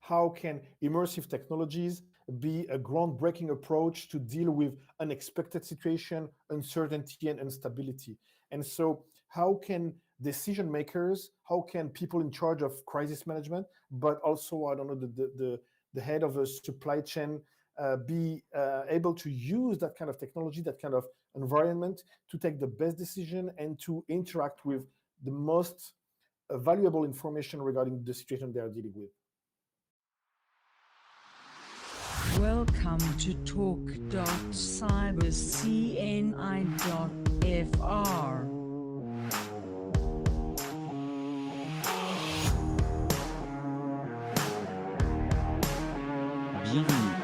how can immersive technologies be a groundbreaking approach to deal with unexpected situation, uncertainty, and instability. And so how can decision makers, how can people in charge of crisis management, but also, I don't know, the head of a supply chain be able to use that kind of technology, that kind of environment to take the best decision and to interact with the most valuable information regarding the situation they are dealing with. Welcome to talk.cybercni.fr. Bienvenue.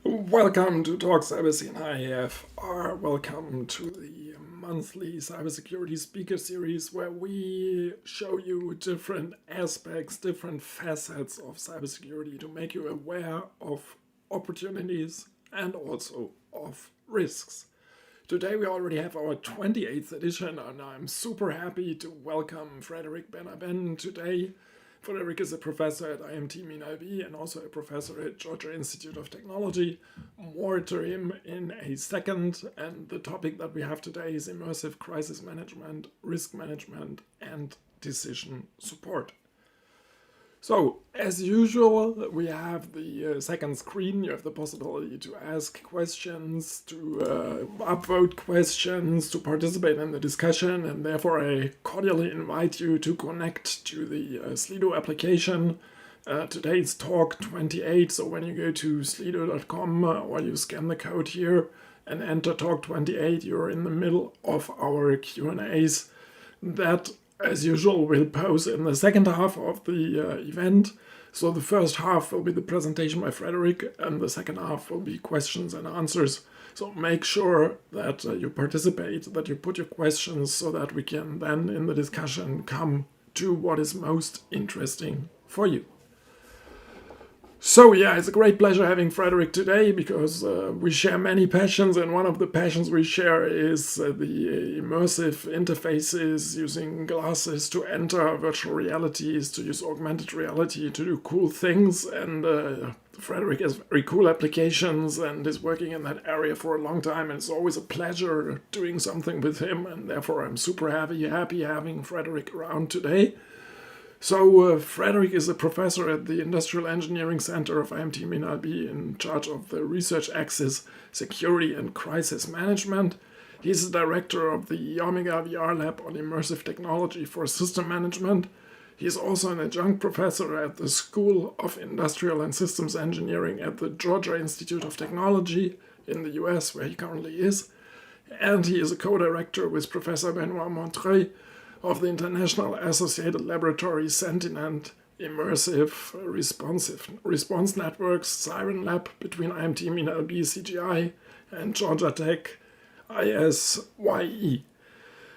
Welcome to Talk CyberCNI-FR. Welcome to the monthly cybersecurity speaker series where we show you different aspects, different facets of cybersecurity to make you aware of opportunities and also of risks. Today we already have our 28th edition and I'm super happy to welcome Frédérick Benaben today. Frédérick is a professor at IMT Albi and also a professor at Georgia Institute of Technology. More to him in a second. And the topic that we have today is immersive crisis management, risk management, and decision support. So, as usual, we have the second screen. You have the possibility to ask questions, to upvote questions, to participate in the discussion, and therefore I cordially invite you to connect to the Slido application. Today's TALK28, so when you go to slido.com or you scan the code here and enter TALK28, you're in the middle of our Q&As that, as usual, we'll pose in the second half of the event. So the first half will be the presentation by Frédérick, and the second half will be questions and answers. So make sure that you participate, that you put your questions so that we can then in the discussion come to what is most interesting for you. So yeah, it's a great pleasure having Frédérick today because we share many passions, and one of the passions we share is the immersive interfaces, using glasses to enter virtual realities, to use augmented reality to do cool things. And Frédérick has very cool applications and is working in that area for a long time, and it's always a pleasure doing something with him, and therefore I'm super happy having Frédérick around today. So Frédérick is a professor at the Industrial Engineering Center of IMT Albi in charge of the research axis, security and crisis management. He's the director of the Omega VR Lab on Immersive Technology for System Management. He's also an adjunct professor at the School of Industrial and Systems Engineering at the Georgia Institute of Technology in the US, where he currently is. And he is a co-director with Professor Benoit Montreuil of the International Associated Laboratory Sentient Immersive Response Network, SIReN Lab, between IMT Albi CGI and Georgia Tech ISYE.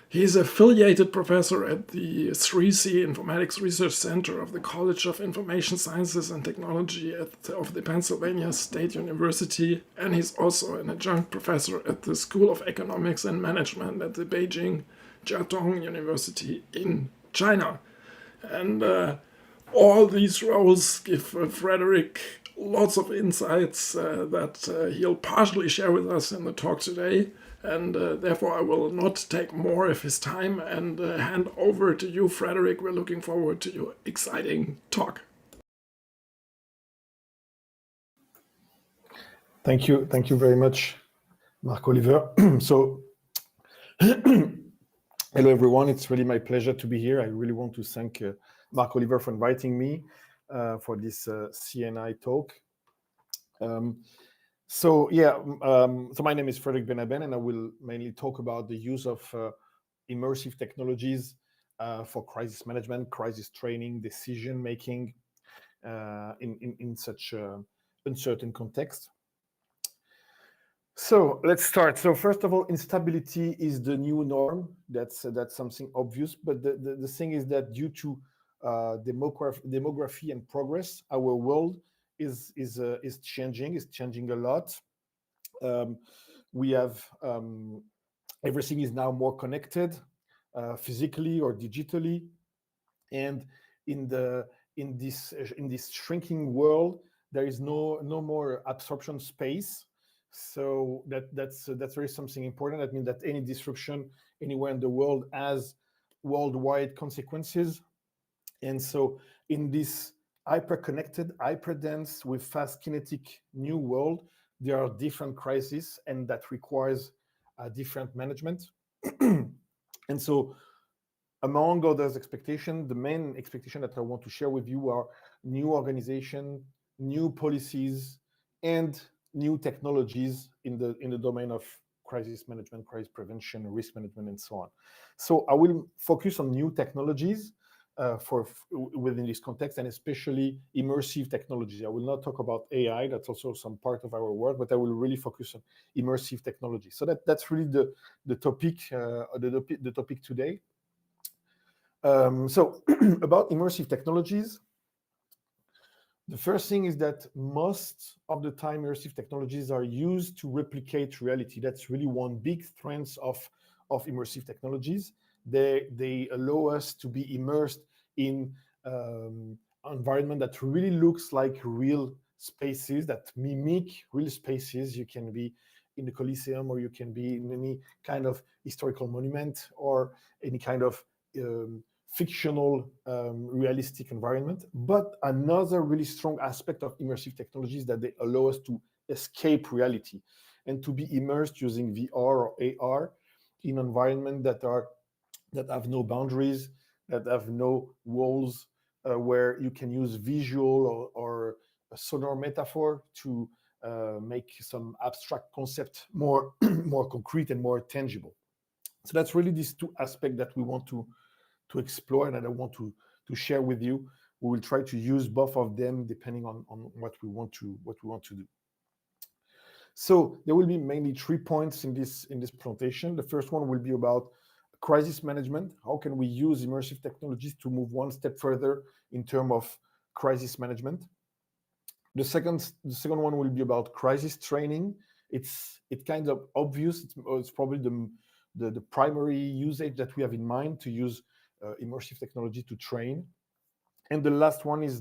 He's affiliated professor at the 3C Informatics Research Center of the College of Information Sciences and Technology of the Pennsylvania State University, and he's also an adjunct professor at the School of Economics and Management at the Beijing Jiaotong University in China. And all these roles give Frédérick lots of insights that he'll partially share with us in the talk today. And therefore I will not take more of his time and hand over to you, Frédérick. We're looking forward to your exciting talk. Thank you very much, Marc-Oliver. So hello, everyone. It's really my pleasure to be here. I really want to thank Marc-Oliver for inviting me for this CNI talk. So my name is Frédérick Benaben, and I will mainly talk about the use of immersive technologies for crisis management, crisis training, decision making in such uncertain context. So let's start. So first of all, instability is the new norm. That's something obvious. But the thing is that due to demography and progress, our world is changing a lot. We have everything is now more connected, physically or digitally, and in this shrinking world, there is no more absorption space. So that's very something important. That means that any disruption anywhere in the world has worldwide consequences. And so in this hyper-connected, hyper-dense, with fast kinetic new world, there are different crises, and that requires different management. And so among others expectations, the main expectation that I want to share with you are new organization, new policies, and new technologies in the domain of crisis management, crisis prevention, risk management, and so on. So I will focus on new technologies within this context, and especially immersive technologies. I will not talk about AI, that's also some part of our work, but I will really focus on immersive technology. So that's really the topic today. So about immersive technologies, the first thing is that most of the time immersive technologies are used to replicate reality. That's really one big strength of immersive technologies. They allow us to be immersed in environment that really looks like real spaces, that mimic real spaces. You can be in the Colosseum, or you can be in any kind of historical monument, or any kind of fictional, realistic environment. But another really strong aspect of immersive technology is that they allow us to escape reality and to be immersed using VR or AR in environments that have no boundaries, that have no walls, where you can use visual or a sonor metaphor to make some abstract concept more more concrete and more tangible. So that's really these two aspects that we want to explore, and that I want to share with you. We will try to use both of them depending on what we want to do. So there will be mainly 3 points in this presentation. The first one will be about crisis management. How can we use immersive technologies to move one step further in terms of crisis management? The second one will be about crisis training. It's kind of obvious. It's probably the primary usage that we have in mind, to use immersive technology to train. And the last one is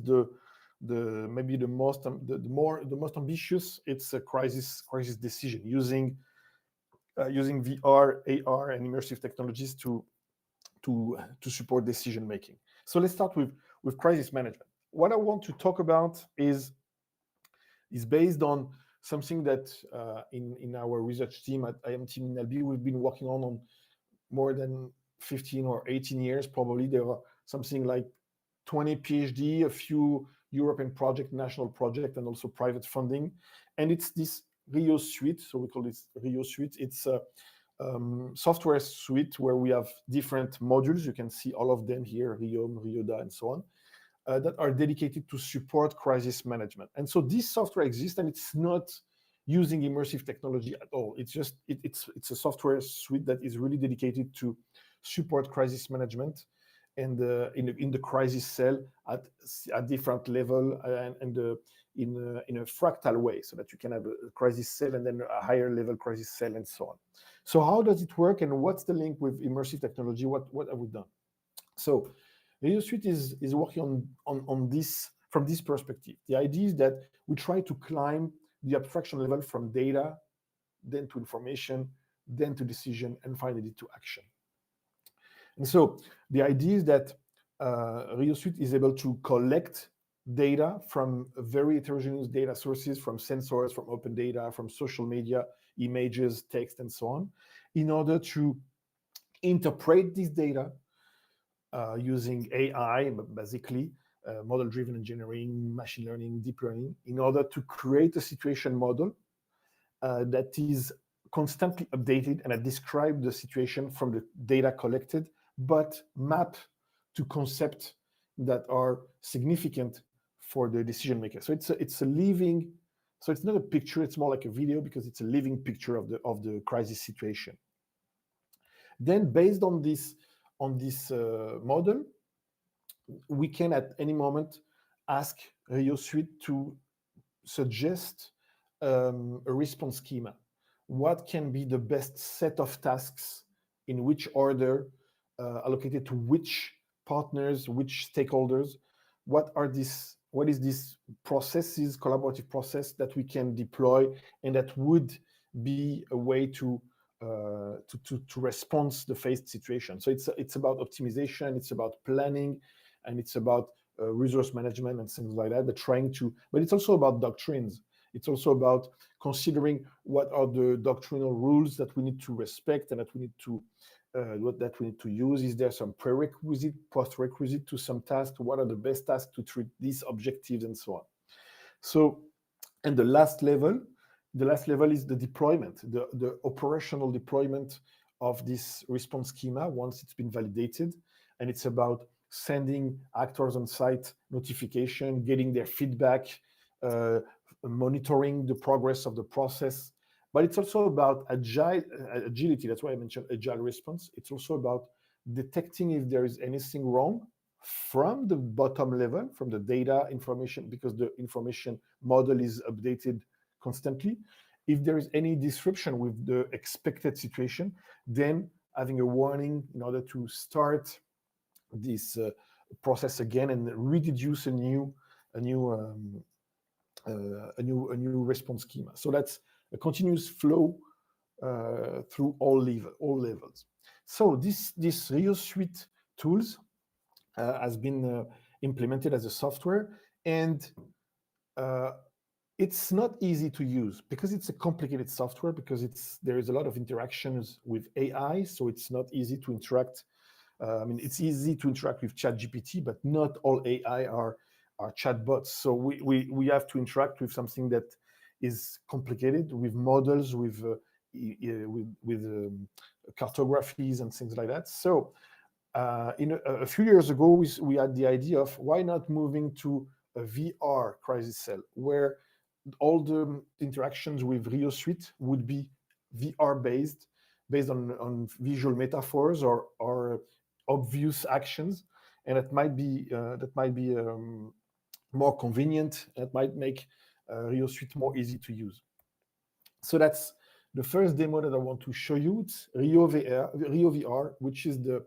maybe the most ambitious. It's a crisis decision, using VR, AR, and immersive technologies to support decision making. So let's start with crisis management. What I want to talk about is based on something that in our research team at IMT in Albi we've been working on more than 15 or 18 years probably. There are something like 20 PhD, a few European project, national project, and also private funding. And it's this Rio suite, so we call it Rio suite. It's a software suite where we have different modules. You can see all of them here, Rio, Rioda, and so on, that are dedicated to support crisis management. And so this software exists, and it's not using immersive technology at all. It's just it's a software suite that is really dedicated to support crisis management, and in the crisis cell at different level, and in a fractal way, so that you can have a crisis cell and then a higher level crisis cell, and so on. So how does it work, and what's the link with immersive technology? What have we done? So Rio Suite is working on this from this perspective. The idea is that we try to climb the abstraction level from data, then to information, then to decision, and finally to action. And so the idea is that Rio Suite is able to collect data from very heterogeneous data sources, from sensors, from open data, from social media, images, text, and so on, in order to interpret this data using AI, basically model-driven engineering, machine learning, deep learning, in order to create a situation model that is constantly updated and that describes the situation from the data collected, but map to concepts that are significant for the decision maker. So it's a living, so it's not a picture, it's more like a video, because it's a living picture of the crisis situation. Then based on this model, we can at any moment ask Rio Suite to suggest a response schema. What can be the best set of tasks, in which order, allocated to which partners, which stakeholders, what is this processes, collaborative process that we can deploy and that would be a way to respond the faced situation. So it's about optimization, it's about planning, and it's about resource management and things like that. But it's also about doctrines. It's also about considering what are the doctrinal rules that we need to respect and that we need to use. Is there some prerequisite, post-requisite to some tasks? What are the best tasks to treat these objectives and so on? So, and the last level is the deployment, the operational deployment of this response schema once it's been validated. And it's about sending actors on site notification, getting their feedback, monitoring the progress of the process. But it's also about agility. That's why I mentioned agile response. It's also about detecting if there is anything wrong from the bottom level, from the data information, because the information model is updated constantly. If there is any disruption with the expected situation, then having a warning in order to start this process again and reintroduce a new response schema. So that's a continuous flow through all levels. So this Rio Suite tools has been implemented as a software, and it's not easy to use because it's a complicated software, because there is a lot of interactions with AI, so it's not easy to interact. It's easy to interact with ChatGPT, but not all AI are chatbots. So we have to interact with something that is complicated, with models, with cartographies and things like that. So a few years ago, we had the idea of why not moving to a VR crisis cell, where all the interactions with Rio Suite would be VR based on visual metaphors or obvious actions, and that might be more convenient. That might make Rio Suite more easy to use. So that's the first demo that I want to show you. It's Rio VR, which is the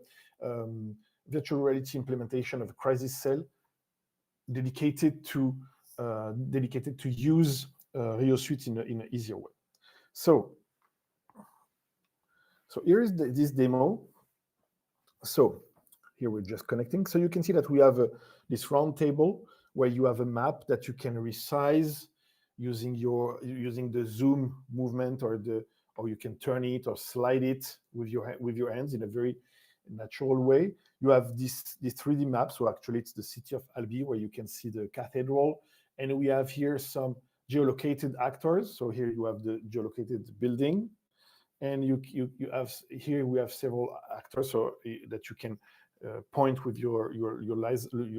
virtual reality implementation of a crisis cell dedicated to use Rio Suite in an easier way. So here is this demo. So here we're just connecting. So you can see that we have this round table where you have a map that you can resize using the zoom movement, or you can turn it or slide it with your hands in a very natural way. You have this 3D map. So actually it's the city of Albi, where you can see the cathedral, and we have here some geolocated actors. So here you have the geolocated building, and we have several actors so that you can point with your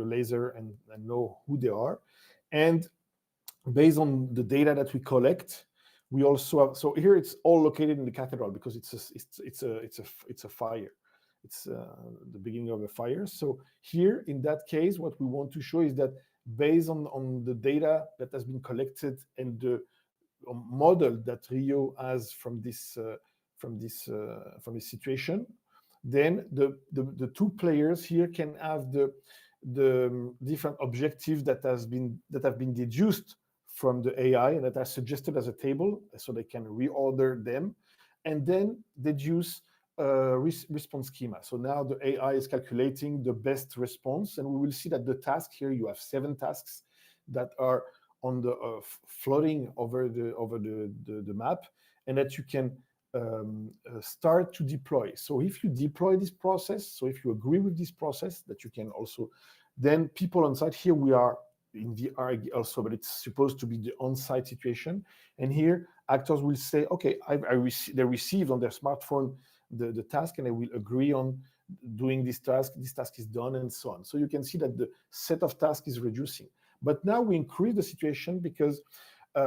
laser and know who they are. And based on the data that we collect, we also have, so here it's all located in the cathedral because it's a fire. It's the beginning of a fire. So here in that case, what we want to show is that based on the data that has been collected and the model that Rio has from this situation, then the two players here can have the different objectives that have been deduced from the AI and that are suggested as a table, so they can reorder them and then deduce response schema. So now the AI is calculating the best response, and we will see that the task here, you have 7 tasks that are on the floating over the map, and that you can start to deploy. So if you deploy this process, so if you agree with this process, that you can also, then people on site, here we are in VR also, but it's supposed to be the on-site situation. And here actors will say, okay, they received on their smartphone the task, and they will agree on doing this task is done, and so on. So you can see that the set of tasks is reducing. But now we increase the situation because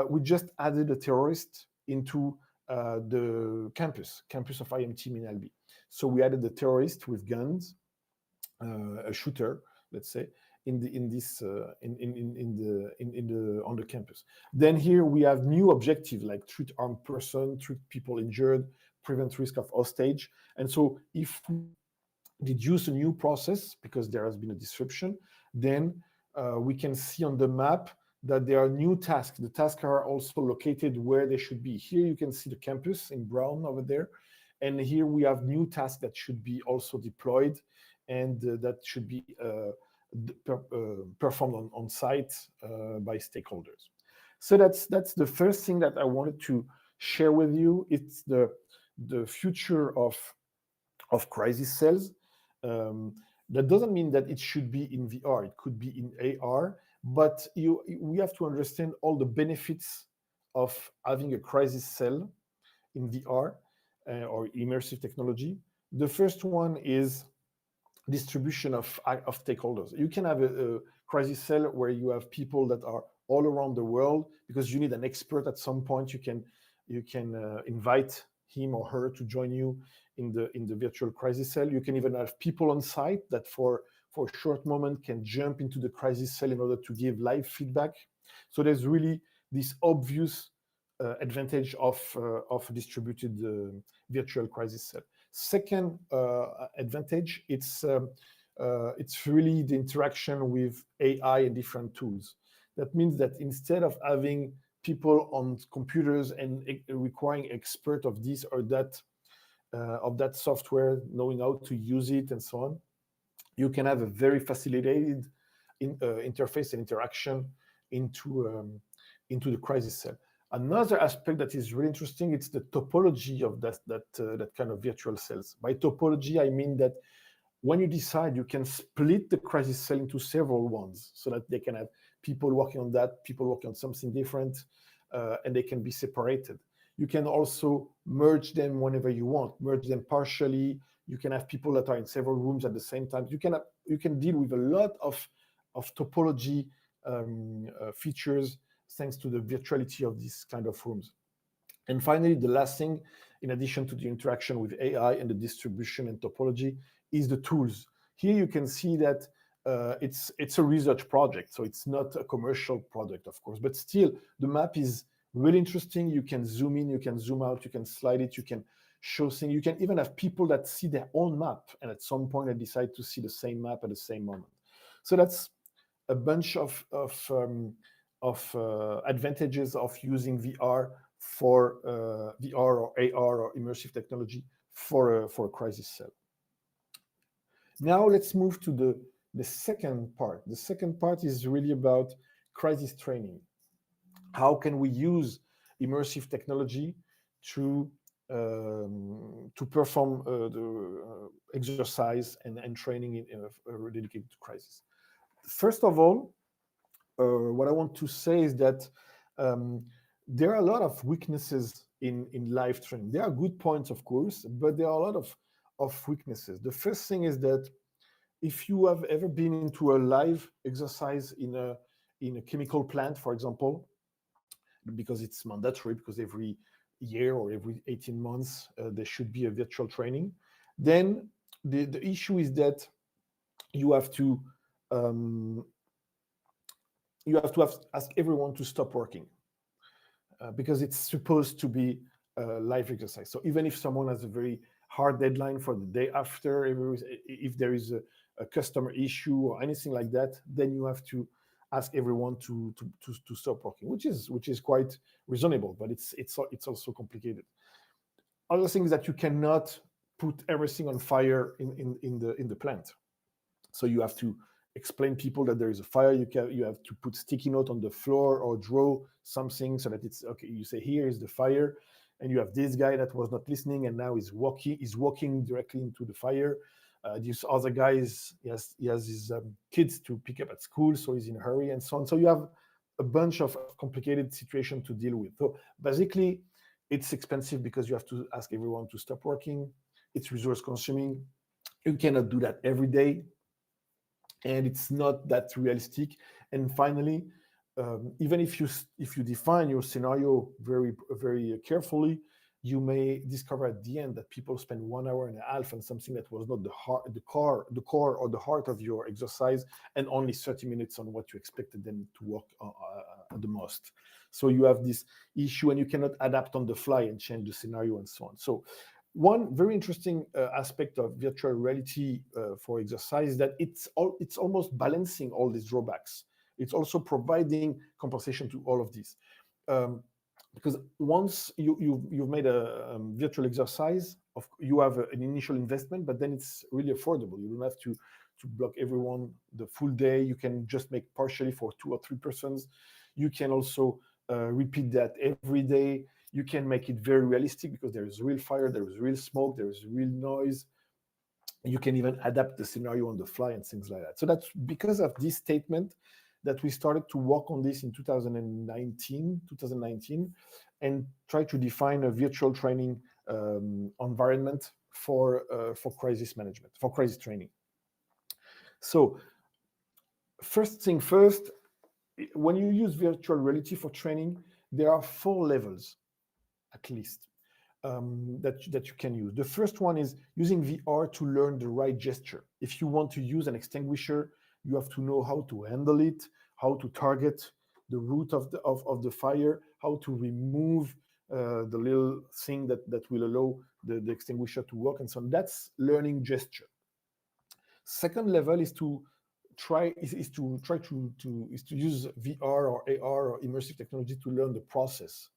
we just added a terrorist into the campus of IMT in Albi. So we added the terrorist with guns, a shooter, let's say, on the campus. Then here we have new objectives like treat armed person, treat people injured, prevent risk of hostage. And so if we deduce a new process because there has been a disruption, then we can see on the map that there are new tasks. The tasks are also located where they should be. Here you can see the campus in brown over there. And here we have new tasks that should be also deployed and that should be performed on site by stakeholders. So that's the first thing that I wanted to share with you. It's the future of crisis cells. That doesn't mean that it should be in VR. It could be in AR, but we have to understand all the benefits of having a crisis cell in VR or immersive technology. The first one is distribution of stakeholders. You can have a crisis cell where you have people that are all around the world because you need an expert at some point. You can invite him or her to join you in the virtual crisis cell. You can even have people on site that for a short moment can jump into the crisis cell in order to give live feedback. So there's really this obvious advantage of a distributed virtual crisis cell. Second advantage, it's really the interaction with AI and different tools. That means that instead of having people on computers and requiring expert of this or that software, knowing how to use it and so on, you can have a very facilitated interface and interaction into the crisis cell. Another aspect that is really interesting, it's the topology of that kind of virtual cells. By topology, I mean that when you decide, you can split the crisis cell into several ones so that they can have people working on that, people working on something different, and they can be separated. You can also merge them whenever you want, merge them partially. You can have people that are in several rooms at the same time. You can deal with a lot of topology features thanks to the virtuality of these kind of rooms. And finally, the last thing, in addition to the interaction with AI and the distribution and topology, is the tools. Here you can see that it's a research project, so it's not a commercial product, of course, but still the map is really interesting. You can zoom in, you can zoom out, you can slide it, you can show things. You can even have people that see their own map, and at some point they decide to see the same map at the same moment. So that's a bunch of advantages of using VR for VR or AR or immersive technology for a crisis cell. Now let's move to the second part. The second part is really about crisis training. How can we use immersive technology to perform the exercise and training dedicated to crisis? First of all, what I want to say is that there are a lot of weaknesses in live training. There are good points, of course, but there are a lot of weaknesses. The first thing is that if you have ever been into a live exercise in a chemical plant, for example, because it's mandatory, because every year or every 18 months there should be a virtual training, then the issue is that you have to ask everyone to stop working because it's supposed to be a live exercise. So even if someone has a very hard deadline for the day after, if there is a customer issue or anything like that, then you have to ask everyone to stop working, which is quite reasonable, but it's also complicated. Other things that you cannot put everything on fire in the plant. So you have to explain people that there is a fire. You have to put sticky note on the floor or draw something so that it's okay. You say here is the fire, and you have this guy that was not listening and now is walking directly into the fire. This other guy he has his kids to pick up at school, so he's in a hurry and so on. So you have a bunch of complicated situations to deal with. So basically, it's expensive because you have to ask everyone to stop working. It's resource consuming. You cannot do that every day, and it's not that realistic. And finally, even if you define your scenario very, very carefully, you may discover at the end that people spend 1 hour and a half on something that was not the core or the heart of your exercise, and only 30 minutes on what you expected them to work the most. So you have this issue, and you cannot adapt on the fly and change the scenario and so on. So One very interesting aspect of virtual reality for exercise is that it's almost balancing all these drawbacks. It's also providing compensation to all of these. Because once you've made a virtual exercise, you have an initial investment, but then it's really affordable. You don't have to block everyone the full day. You can just make partially for 2 or 3 persons. You can also repeat that every day. You can make it very realistic because there is real fire, there is real smoke, there is real noise. You can even adapt the scenario on the fly and things like that. So that's because of this statement that we started to work on this in 2019, and try to define a virtual training environment for crisis management, for crisis training. So first thing first, when you use virtual reality for training, there are 4 levels at least that you can use. The first one is using VR to learn the right gesture. If you want to use an extinguisher, you have to know how to handle it, how to target the root of the fire, how to remove the little thing that will allow the extinguisher to work, and so on. That's learning gesture. Second level is to use VR or AR or immersive technology to learn the process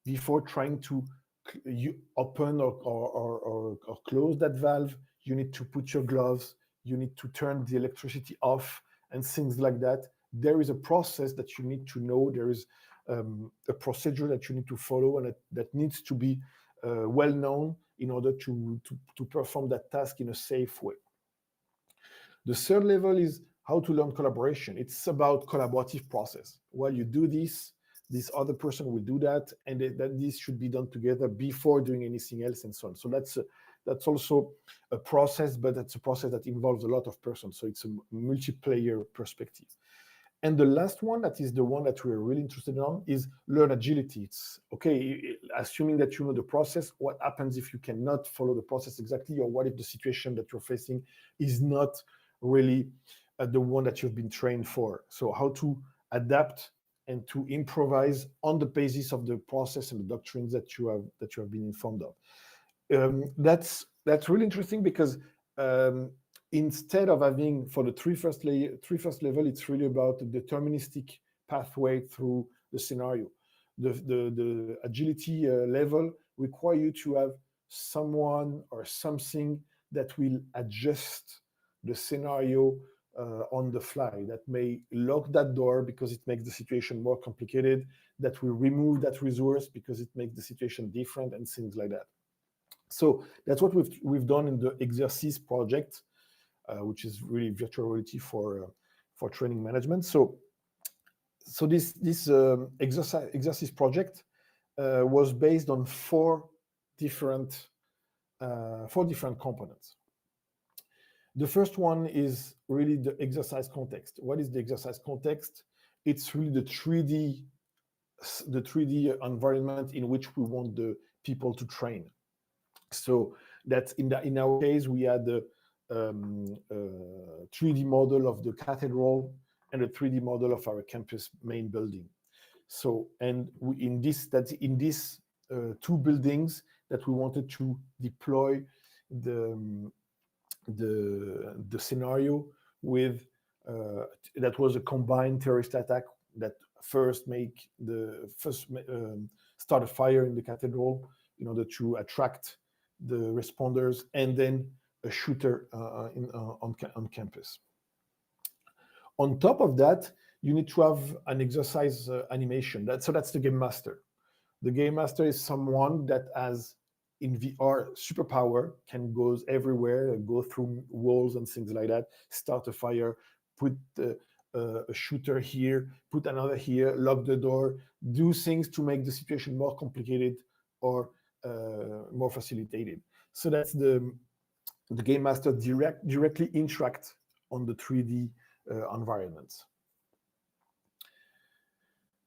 before trying to open or close that valve. You need to put your gloves, you need to turn the electricity off and things like that. There is a process that you need to know. There is a procedure that you need to follow, and that needs to be well known in order to perform that task in a safe way. The third level is how to learn collaboration. It's about collaborative process. While you do this other person will do that, and that this should be done together before doing anything else, and so on. So that's also a process, but it's a process that involves a lot of persons. So it's a multiplayer perspective. And the last one, that is the one that we're really interested in, is learn agility. It's okay, assuming that you know the process, what happens if you cannot follow the process exactly, or what if the situation that you're facing is not really the one that you've been trained for. So how to adapt and to improvise on the basis of the process and the doctrines that you have been informed of. That's really interesting because instead of having for the three first level, it's really about the deterministic pathway through the scenario. The agility level require you to have someone or something that will adjust the scenario on the fly, that may lock that door because it makes the situation more complicated, that will remove that resource because it makes the situation different, and things like that. So that's what we've done in the Exercice project, which is really virtual reality for training management. So this Exercice project was based on four different components. The first one is really the exercise context. What is the exercise context? It's really the 3D environment in which we want the people to train. So that's in our case, we had the 3D model of the cathedral and a 3D model of our campus main building. So, and in these two buildings that we wanted to deploy the scenario with, that was a combined terrorist attack that first start a fire in the cathedral in order to attract the responders, and then a shooter on campus. On top of that, you need to have an exercise animation. That's the game master. The game master is someone that has, in VR, superpower, can go everywhere, go through walls and things like that, start a fire, put a shooter here, put another here, lock the door, do things to make the situation more complicated or more facilitated. So that's the game master directly interact on the 3D environments.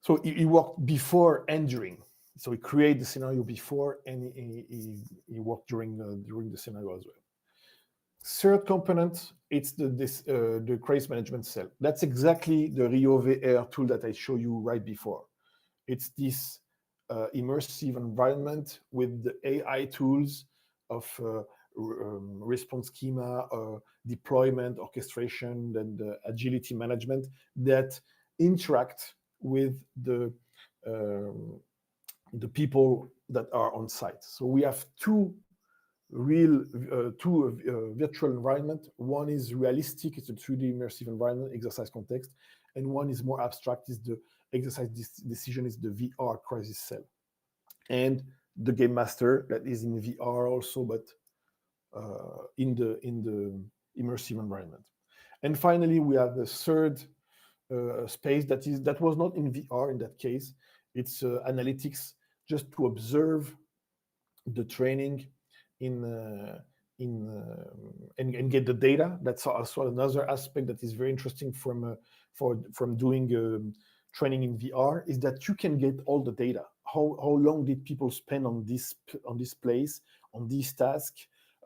So he worked before and during. So he created the scenario before, and he worked during the scenario as well. Third component, it's the crisis management cell. That's exactly the Rio VR tool that I showed you right before. It's this immersive environment with the AI tools of response schema, deployment, orchestration, and agility management that interact with the people that are on site. So we have two virtual environment. One is realistic, it's a 3D immersive environment, exercise context, and one is more abstract, is the exercise decision, is the VR crisis cell. And the game master that is in VR also, but in the immersive environment. And finally, we have the third space that was not in VR in that case. It's analytics, just to observe the training and get the data. That's also another aspect that is very interesting from doing training in VR, is that you can get all the data. How long did people spend on this place, on this task?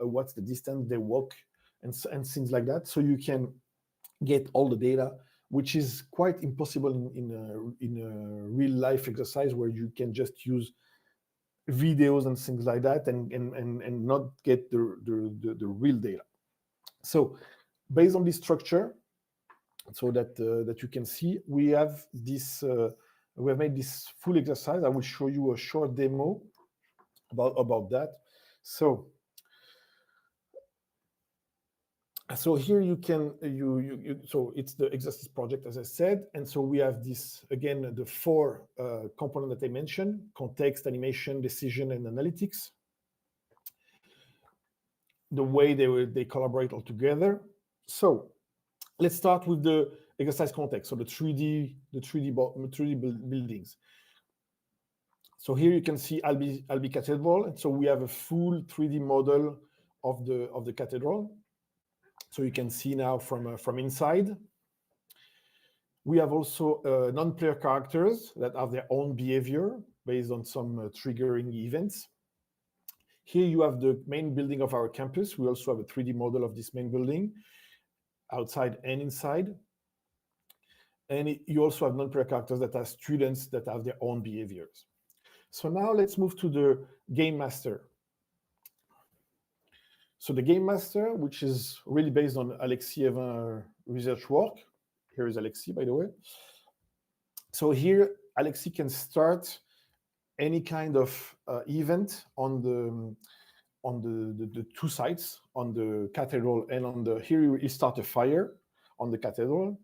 What's the distance they walk, and things like that. So you can get all the data, which is quite impossible in a real life exercise where you can just use videos and things like that and not get the real data. So based on this structure, so that you can see, we have this we have made this full exercise. I will show you a short demo about that. So here you can so it's the exercise project, as I said, and so we have this again, the four components that I mentioned: context, animation, decision, and analytics. The way they collaborate all together. So let's start with the exercise context. So the 3D buildings. So here you can see Albi Cathedral, and so we have a full 3D model of the cathedral. So you can see now from inside. We have also non-player characters that have their own behavior based on some triggering events. Here you have the main building of our campus. We also have a 3D model of this main building, outside and inside. And you also have non-player characters that are students that have their own behaviors. So now let's move to the game master. So the game master, which is really based on Alexis Evin's research work. Here is Alexis, by the way. So here, Alexis can start any kind of event on the two sides, on the cathedral and on the, here you start a fire on the cathedral.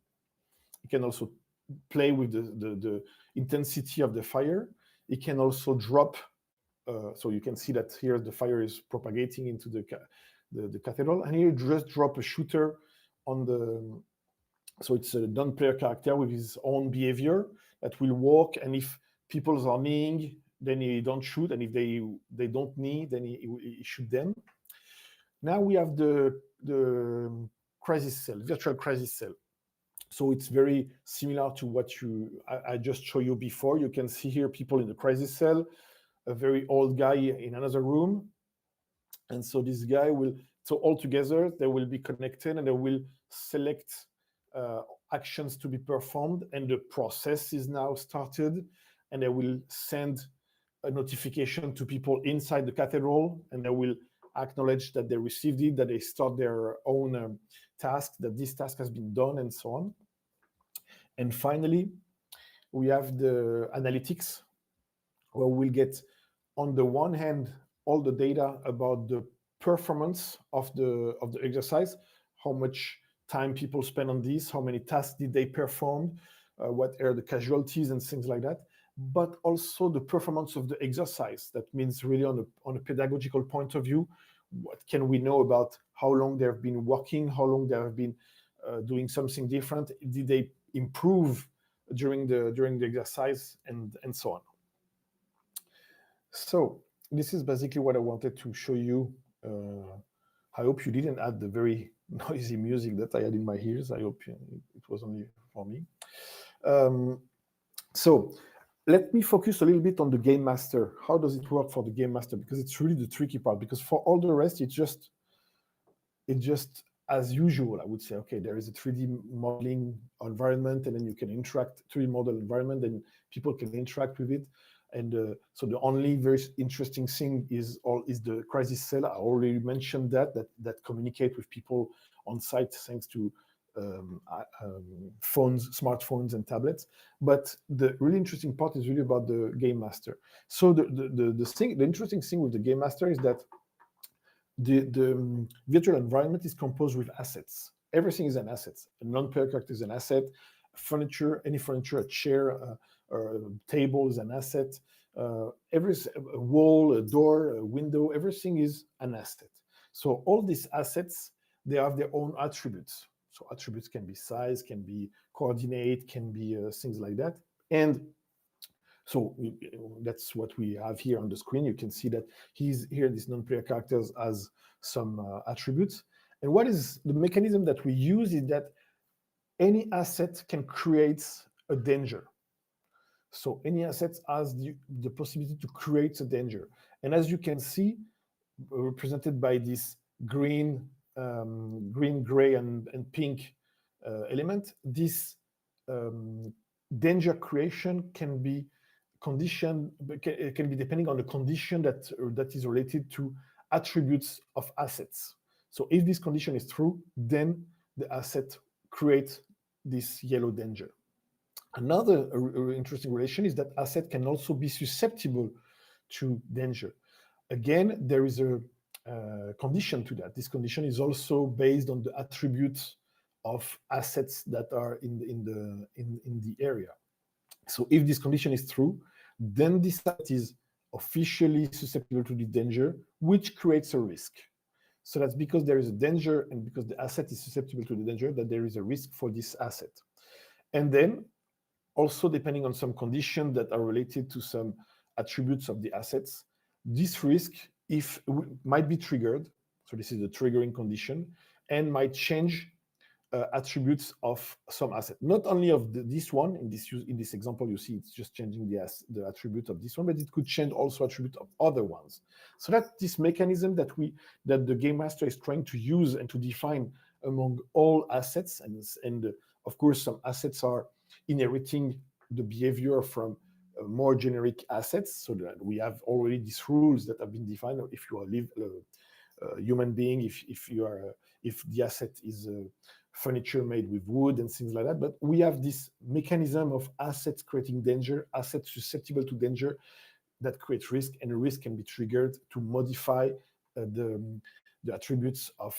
You can also play with the intensity of the fire. It can also drop, so you can see that here the fire is propagating into the cathedral, and here you just drop a shooter on the, so it's a non-player character with his own behavior that will walk, and if people are kneeing, then he don't shoot, and if they don't knee, then he shoot them. Now we have the crisis cell, virtual crisis cell. So it's very similar to what I just showed you before. You can see here people in the crisis cell, a very old guy in another room. And so this guy will, so all together, they will be connected and they will select actions to be performed. And the process is now started, and they will send a notification to people inside the cathedral, and they will acknowledge that they received it, that they start their own task, that this task has been done, and so on. And finally, we have the analytics, where we'll get, on the one hand, all the data about the performance of the exercise, how much time people spend on this, how many tasks did they perform, what are the casualties and things like that, but also the performance of the exercise. That means really on a pedagogical point of view, what can we know about how long they've been working, how long they have been doing something different, did they improve during the exercise, and so on. So this is basically what I wanted to show you. I hope you didn't add the very noisy music that I had in my ears. I hope it was only for me. So let me focus a little bit on the game master. How does it work for the game master? Because it's really the tricky part, because for all the rest, it's just as usual, I would say. Okay, there is a 3D modeling environment, and then you can interact, 3D model environment, and people can interact with it. And so the only very interesting thing is the crisis cell. I already mentioned that communicate with people on site thanks to phones, smartphones, and tablets. But the really interesting part is really about the game master. So the interesting thing with the game master is that the virtual environment is composed with assets. Everything is an asset. A non-player character is an asset. Furniture, any furniture, a chair, or a table is an asset. A wall, a door, a window, everything is an asset. So all these assets, they have their own attributes. So attributes can be size, can be coordinate, can be things like that. And so that's what we have here on the screen. You can see that this non-player characters has some attributes. And what is the mechanism that we use is that any asset can create a danger. So any asset has the possibility to create a danger. And as you can see, represented by this green, gray, and pink element, this danger creation can be condition, it can be depending on the condition that is related to attributes of assets. So if this condition is true, then the asset creates this yellow danger. Another interesting relation is that asset can also be susceptible to danger. Again, there is a condition to that. This condition is also based on the attributes of assets that are in the area. So if this condition is true, then this asset is officially susceptible to the danger, which creates a risk. So that's because there is a danger and because the asset is susceptible to the danger that there is a risk for this asset. And then also depending on some conditions that are related to some attributes of the assets, this risk might be triggered. So this is the triggering condition and might change attributes of some asset. Not only of this one, in this example, you see it's just changing the attribute of this one, but it could change also attribute of other ones. So that's this mechanism that the game master is trying to use and to define among all assets. And of course, some assets are inheriting the behavior from more generic assets, so that we have already these rules that have been defined. If you are a human being, if the asset is furniture made with wood and things like that, but we have this mechanism of assets creating danger, assets susceptible to danger that creates risk, and a risk can be triggered to modify the attributes of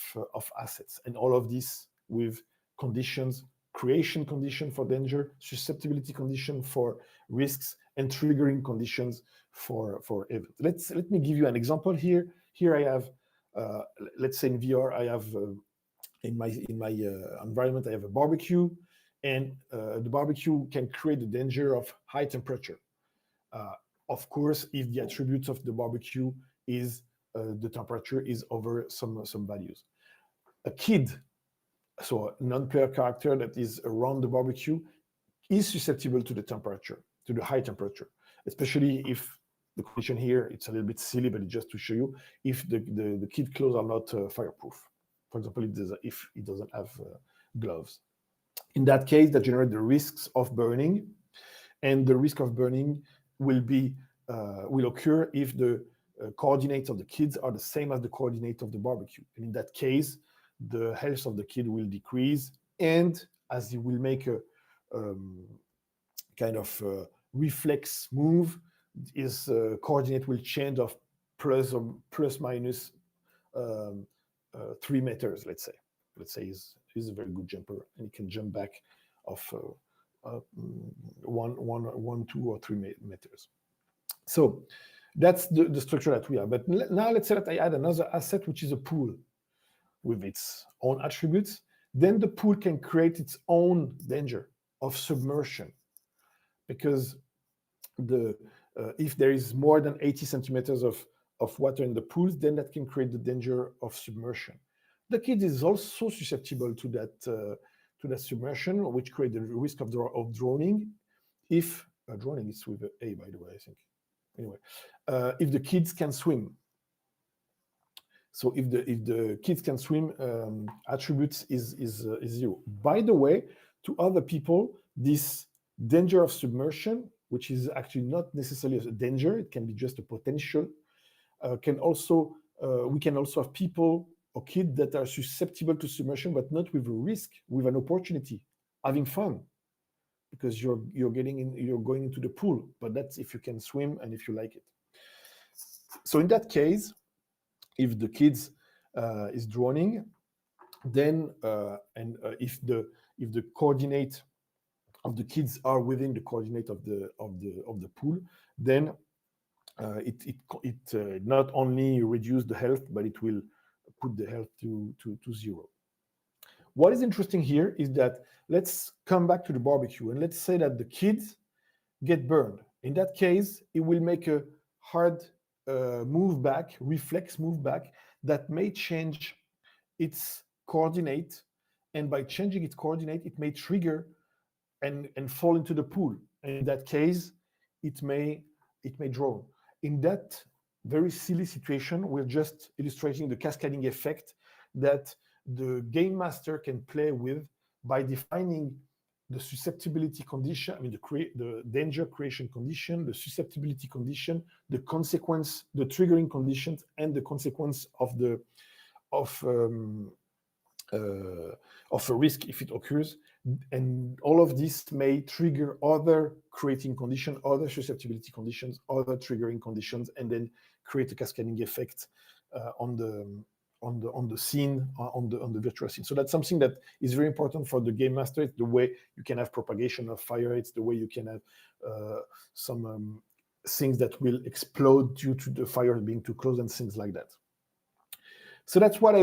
assets, and all of this with conditions: creation condition for danger, susceptibility condition for risks, and triggering conditions for events. Let me give you an example here. Here I have, let's say in VR, I have in my environment, I have a barbecue, and the barbecue can create the danger of high temperature. Of course, if the attributes of the barbecue is the temperature is over some values. A kid, so a non-player character that is around the barbecue, is susceptible to the temperature, to the high temperature, especially if the condition here, it's a little bit silly, but it's just to show you, if the kid clothes are not fireproof. For example, if it doesn't have gloves. In that case, that generates the risks of burning, and the risk of burning will occur if the coordinates of the kids are the same as the coordinate of the barbecue. And in that case, the health of the kid will decrease, and as he will make a kind of reflex move, his coordinate will change of plus minus 3 meters, let's say. Let's say he's a very good jumper, and he can jump back of 1, 2, or 3 meters. So that's the structure that we have. But now let's say that I add another asset, which is a pool with its own attributes. Then the pool can create its own danger of submersion, because if there is more than 80 centimeters of water in the pool, then that can create the danger of submersion. The kid is also susceptible to that submersion, which creates the risk of drowning. If drowning is with A, by the way, I think. Anyway, if the kids can swim. So if the kids can swim, attributes is 0. By the way, to other people, this danger of submersion which is actually not necessarily a danger. It can be just a potential. We can also have people or kids that are susceptible to submersion, but not with a risk, with an opportunity, having fun, because you're going into the pool. But that's if you can swim and if you like it. So in that case, if the kids is drowning, then if the coordinate of the kids are within the coordinate of the pool, then it not only reduce the health, but it will put the health to zero. What is interesting here is that let's come back to the barbecue, and let's say that the kids get burned. In that case, it will make a hard reflex move back that may change its coordinate, and by changing its coordinate, it may trigger and fall into the pool. And in that case, it may drown. In that very silly situation, we're just illustrating the cascading effect that the game master can play with by defining the susceptibility condition, the danger creation condition, the susceptibility condition, the consequence, the triggering conditions, and the consequence of a risk if it occurs. And all of this may trigger other creating conditions, other susceptibility conditions, other triggering conditions, and then create a cascading effect on the scene, on the virtual scene. So that's something that is very important for the game master. It's the way you can have propagation of fire. It's the way you can have some things that will explode due to the fire being too close and things like that. So that's what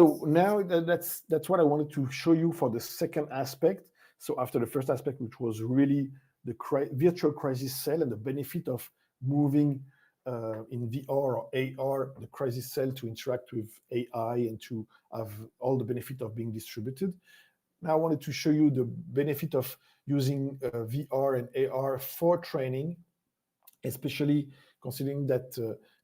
that's what I wanted to show you for the second aspect. So after the first aspect, which was really the virtual crisis cell and the benefit of moving in VR or AR, the crisis cell to interact with AI and to have all the benefit of being distributed. Now I wanted to show you the benefit of using VR and AR for training, especially considering that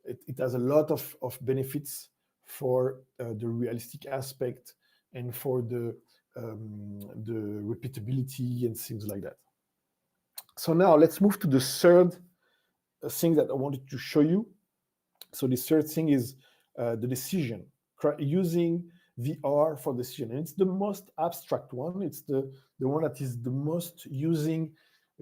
it has a lot of benefits for the realistic aspect and for the repeatability and things like that. So now let's move to the third thing that I wanted to show you. So the third thing is the decision, using VR for decision. And it's the most abstract one. It's the one that is the most using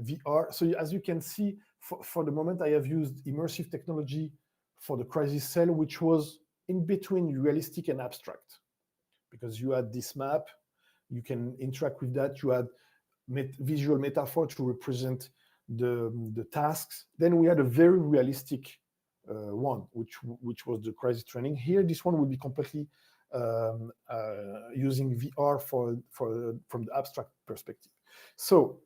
VR. So as you can see, for the moment, I have used immersive technology for the crisis cell, which was in between realistic and abstract, because you had this map, you can interact with that, you had visual metaphor to represent the tasks. Then we had a very realistic one, which was the crisis training. Here, this one will be completely using VR from the abstract perspective. So,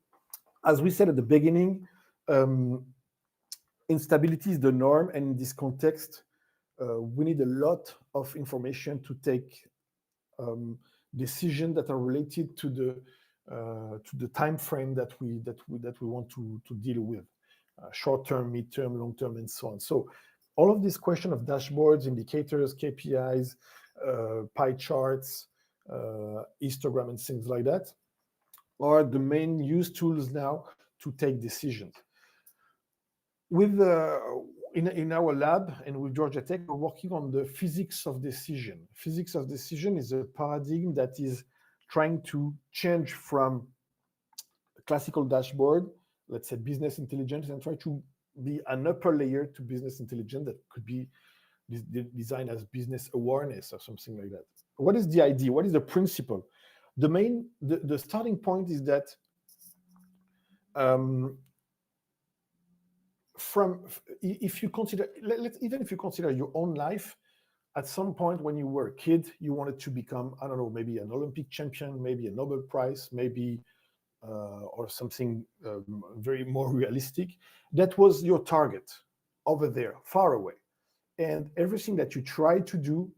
as we said at the beginning, instability is the norm, and in this context, we need a lot of information to take decisions that are related to the time frame that we want to deal with, short-term, mid-term, long-term, and so on. So all of this question of dashboards, indicators, KPIs, pie charts, histogram, and things like that are the main use tools now to take decisions. With in our lab and with Georgia Tech, we're working on the physics of decision. Physics of decision is a paradigm that is trying to change from a classical dashboard, let's say business intelligence, and try to be an upper layer to business intelligence that could be designed as business awareness or something like that. What is the idea? What is the principle? The starting point is that if you consider, even if you consider your own life, at some point when you were a kid, you wanted to become, I don't know, maybe an Olympic champion, maybe a Nobel Prize, maybe or something very more realistic. That was your target over there, far away. And everything that you try to do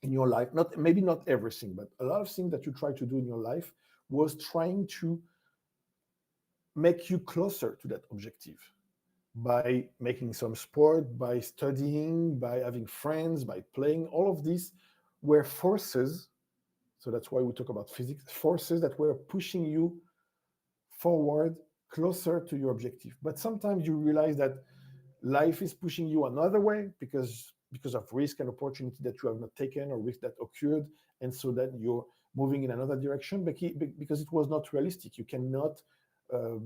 in your life, maybe not everything, but a lot of things that you try to do in your life was trying to make you closer to that objective, by making some sport, by studying, by having friends, by playing. All of these were forces. So that's why we talk about physics, forces that were pushing you forward closer to your objective. But sometimes you realize that life is pushing you another way because of risk and opportunity that you have not taken or risk that occurred, and so that you're moving in another direction because it was not realistic. You cannot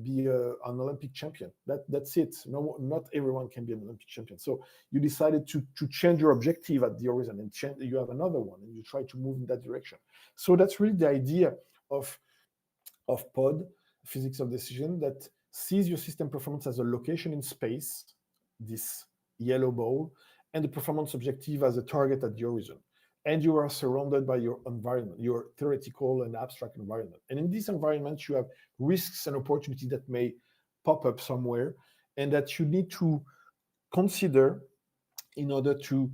be an Olympic champion. That's it. No, not everyone can be an Olympic champion. So you decided to change your objective at the horizon, and you have another one, and you try to move in that direction. So that's really the idea of POD, physics of decision, that sees your system performance as a location in space, this yellow ball, and the performance objective as a target at the horizon. And you are surrounded by your environment, your theoretical and abstract environment. And in this environment, you have risks and opportunities that may pop up somewhere, and that you need to consider in order to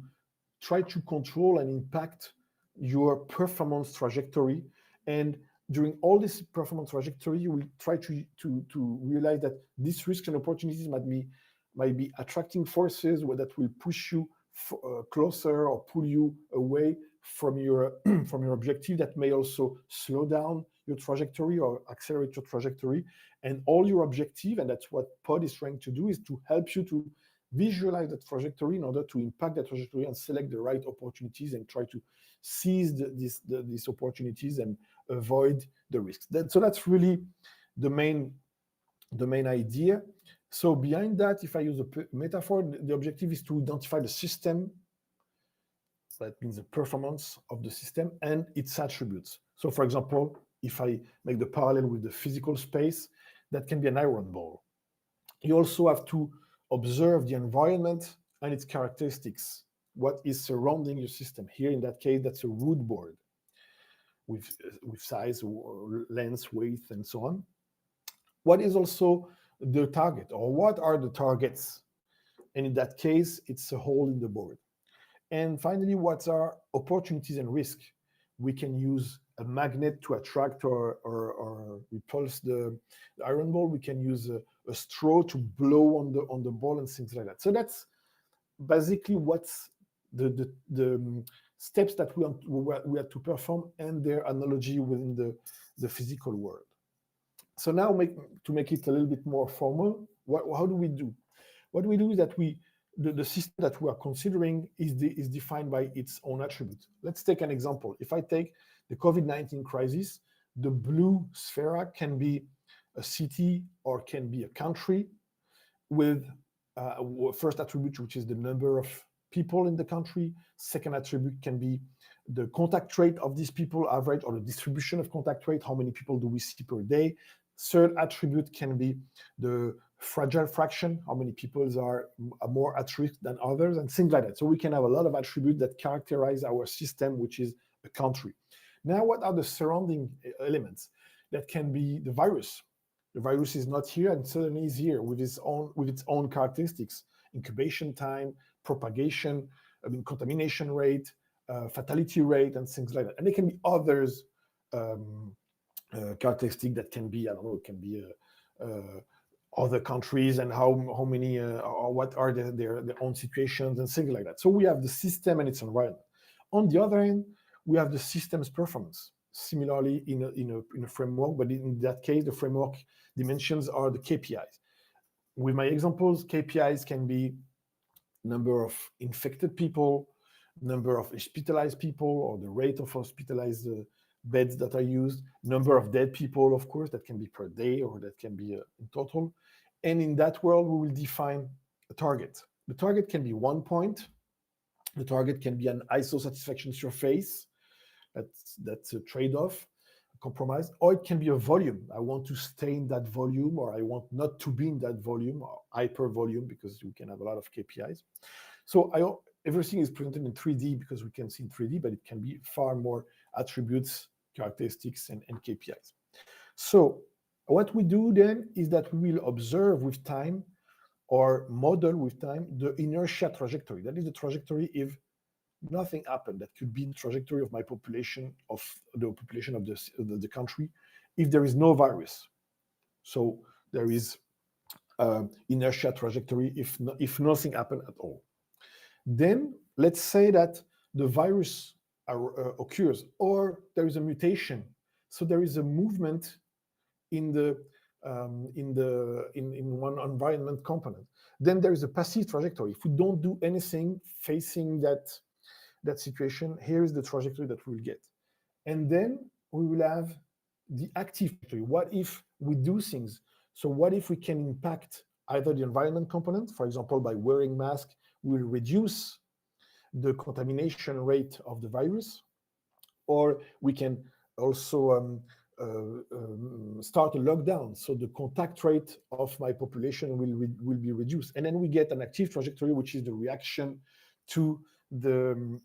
try to control and impact your performance trajectory. And during all this performance trajectory, you will try to realize that these risks and opportunities might be attracting forces that will push you closer or pull you away from your from your objective, that may also slow down your trajectory or accelerate your trajectory. And all your objective, and that's what POD is trying to do, is to help you to visualize the trajectory in order to impact the trajectory and select the right opportunities and try to seize these opportunities and avoid the risks. So that's really the main idea. So behind that, if I use a metaphor, the objective is to identify the system. That means the performance of the system and its attributes. So for example, if I make the parallel with the physical space, that can be an iron ball. You also have to observe the environment and its characteristics, what is surrounding your system. Here, in that case, that's a wood board with size, length, width, and so on. What is also the target, or what are the targets? And in that case, it's a hole in the board. And finally, what are opportunities and risk? We can use a magnet to attract or repulse the iron ball. We can use a straw to blow on the ball and things like that. So that's basically what's the steps that we have to perform, and their analogy within the physical world. So now, to make it a little bit more formal, how do we do? What we do is that the system that we are considering is defined by its own attributes. Let's take an example. If I take the COVID-19 crisis, the blue sphere can be a city or can be a country with first attribute, which is the number of people in the country. Second attribute can be the contact rate of these people, average, or the distribution of contact rate, how many people do we see per day. Third attribute can be the fragile fraction, how many people are more at risk than others, and things like that. So we can have a lot of attributes that characterize our system, which is a country. Now, what are the surrounding elements? That can be the virus. The virus is not here and suddenly is here with its own characteristics: incubation time, propagation, contamination rate, fatality rate, and things like that. And there can be others characteristic that can be, I don't know, it can be other countries and how many or what are their own situations and things like that. So we have the system and its environment. On the other hand, we have the system's performance. Similarly, in a framework, but in that case, the framework dimensions are the KPIs. With my examples, KPIs can be number of infected people, number of hospitalized people, or the rate of hospitalized beds that are used, number of dead people, of course, that can be per day or that can be in total. And in that world, we will define a target. The target can be 1 point. The target can be an ISO satisfaction surface. That's a trade-off, a compromise. Or it can be a volume. I want to stay in that volume, or I want not to be in that volume, or hyper volume, because we can have a lot of KPIs. So everything is presented in 3D because we can see in 3D, but it can be far more attributes, characteristics, and KPIs. So what we do then is that we will observe with time, or model with time, the inertia trajectory. That is the trajectory if nothing happened. That could be the trajectory of my population, of the population of the country, if there is no virus. So there is inertia trajectory if nothing happened at all. Then let's say that the virus occurs, or there is a mutation. So there is a movement in the in one environment component. Then there is a passive trajectory. If we don't do anything facing that situation, here is the trajectory that we'll get. And then we will have the active trajectory. What if we do things? So what if we can impact either the environment component, for example, by wearing masks, we'll reduce the contamination rate of the virus, or we can also start a lockdown, so the contact rate of my population will be reduced. And then we get an active trajectory, which is the reaction to the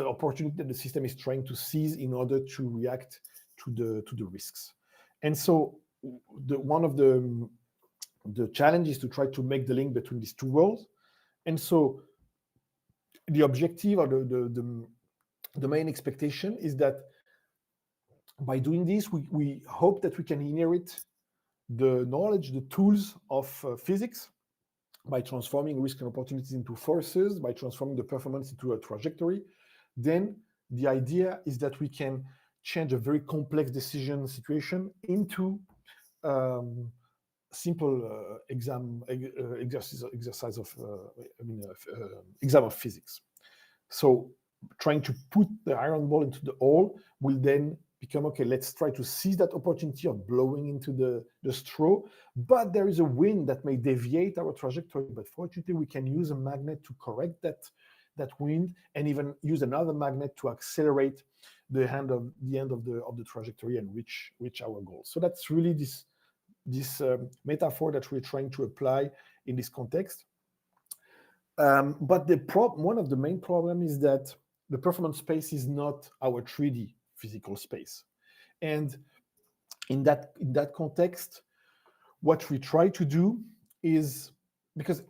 opportunity that the system is trying to seize in order to react to the risks. And so one of the challenges to try to make the link between these two worlds. And so the objective or the main expectation is that by doing this, we hope that we can inherit the knowledge, the tools of physics by transforming risk and opportunities into forces, by transforming the performance into a trajectory. Then the idea is that we can change a very complex decision situation into simple exam of physics. So trying to put the iron ball into the hole will then become, okay, let's try to seize that opportunity of blowing into the straw, but there is a wind that may deviate our trajectory, but fortunately we can use a magnet to correct that wind, and even use another magnet to accelerate the end of the trajectory and reach our goal. So that's really this metaphor that we're trying to apply in this context. But one of the main problems is that the performance space is not our 3D physical space. And in that context, what we try to do is, because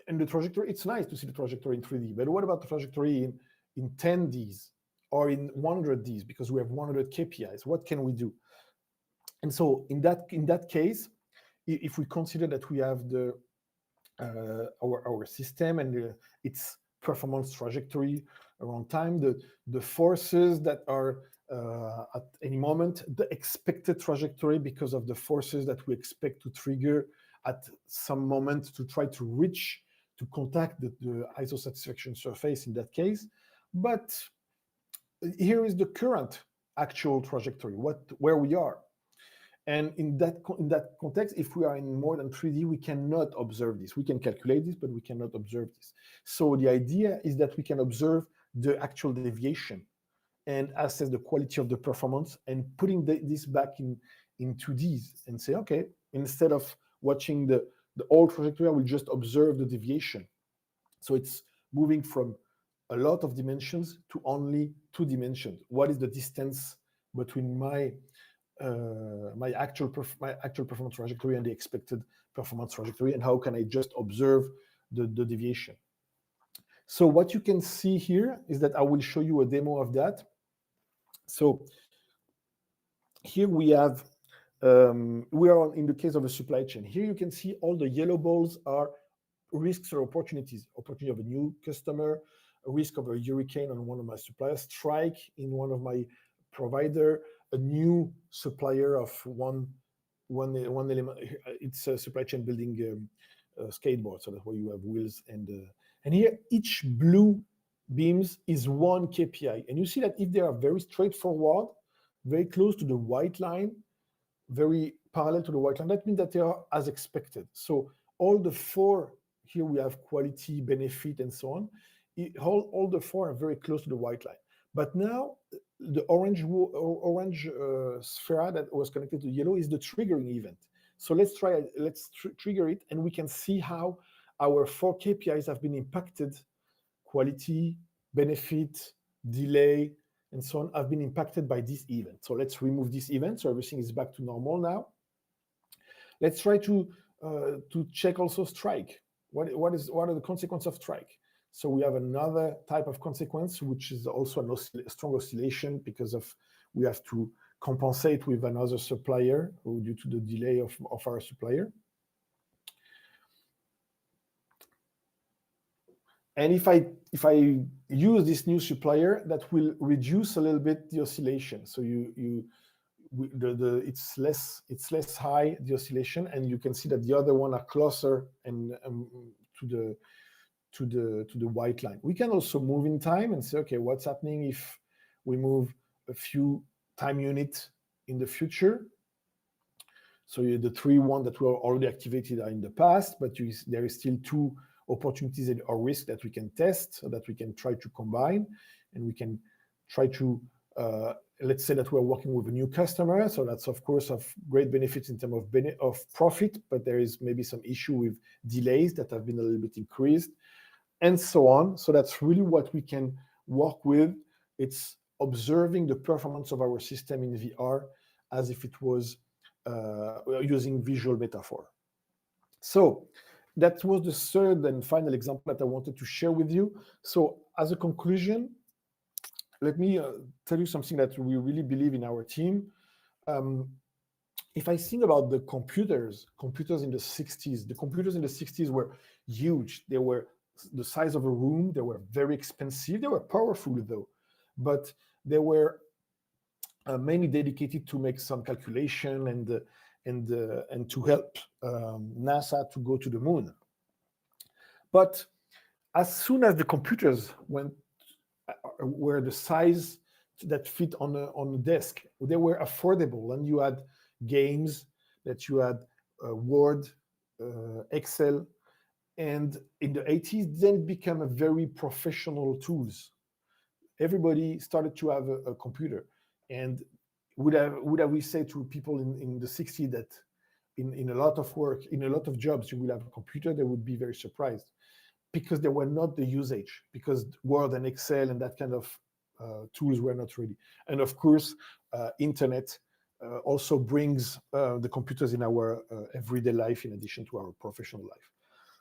in the trajectory, it's nice to see the trajectory in 3D, but what about the trajectory in 10Ds or in 100Ds, because we have 100 KPIs? What can we do? And so in that case, if we consider that we have our system and its performance trajectory around time, the forces that are at any moment, the expected trajectory because of the forces that we expect to trigger at some moment to try to contact the ISO satisfaction surface in that case. But here is the current actual trajectory, where we are. And in that context, if we are in more than 3D, we cannot observe this. We can calculate this, but we cannot observe this. So the idea is that we can observe the actual deviation and assess the quality of the performance, and putting this back in 2Ds and say, okay, instead of watching the old trajectory, I will just observe the deviation. So it's moving from a lot of dimensions to only 2 dimensions. What is the distance between my actual performance trajectory and the expected performance trajectory, and how can I just observe the deviation? So what you can see here is that I will show you a demo of that. So here we have, we are in the case of a supply chain. Here you can see all the yellow balls are risks or opportunities. Opportunity of a new customer, a risk of a hurricane on one of my suppliers, strike in one of my provider, a new supplier of one element. It's a supply chain building skateboard, so that's where you have wheels and here each blue beams is one KPI, and you see that if they are very straightforward, very close to the white line, very parallel to the white line, that means that they are as expected. So all the 4 here we have quality, benefit, and so on. All the 4 are very close to the white line. But now the orange sphere that was connected to yellow is the triggering event. So let's trigger it, and we can see how our 4 KPIs have been impacted. Quality, benefit, delay, and so on have been impacted by this event. So let's remove this event, so everything is back to normal now. Let's try to check also strike. What are the consequences of strike? So we have another type of consequence, which is also a strong oscillation because we have to compensate with another supplier due to the delay of our supplier. And if I use this new supplier, that will reduce a little bit the oscillation. So it's less high, the oscillation, and you can see that the other one are closer and to the white line. We can also move in time and say, okay, what's happening if we move a few time units in the future? So the 3 ones that were already activated are in the past, but there is still 2 opportunities or risks that we can test, so that we can try to combine, and we can try to, let's say that we're working with a new customer, so that's of course of great benefits in terms of profit, but there is maybe some issue with delays that have been a little bit increased, and so on. So that's really what we can work with. It's observing the performance of our system in VR as if it was using visual metaphor. So that was the third and final example that I wanted to share with you. So as a conclusion, let me tell you something that we really believe in our team. If I think about the computers in the 60s, the computers in the 60s were huge. They were the size of a room. They were very expensive. They were powerful though, but they were mainly dedicated to make some calculation and to help NASA to go to the moon. But as soon as the computers were the size that fit on a desk, they were affordable, and you had games, that you had Word, Excel, and in the 80s, then became a very professional tools. Everybody started to have a computer. And would we say to people in the 60s that in a lot of work, in a lot of jobs, you will have a computer? They would be very surprised, because they were not the usage, because Word and Excel and that kind of tools were not ready. And of course, internet also brings the computers in our everyday life in addition to our professional life.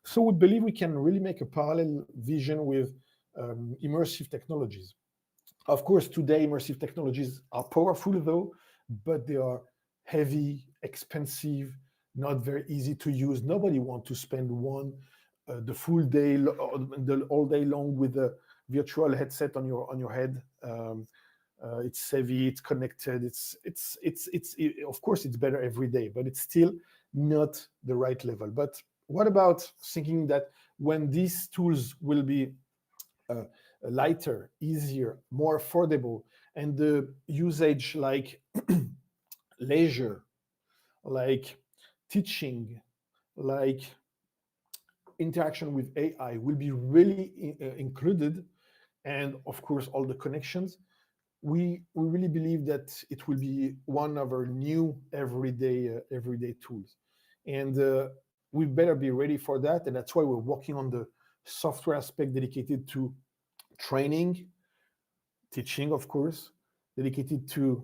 So we believe we can really make a parallel vision with immersive technologies. Of course, today, immersive technologies are powerful though, but they are heavy, expensive, not very easy to use. Nobody wants to spend the full day, all day long with a virtual headset on your head. It's heavy, it's connected. Of course, it's better every day, but it's still not the right level. But what about thinking that when these tools will be lighter, easier, more affordable, and the usage like leisure, like teaching, like interaction with AI will be really included, and of course all the connections, we really believe that it will be one of our new everyday tools, and we better be ready for that. And that's why we're working on the software aspect dedicated to training, teaching, of course, dedicated to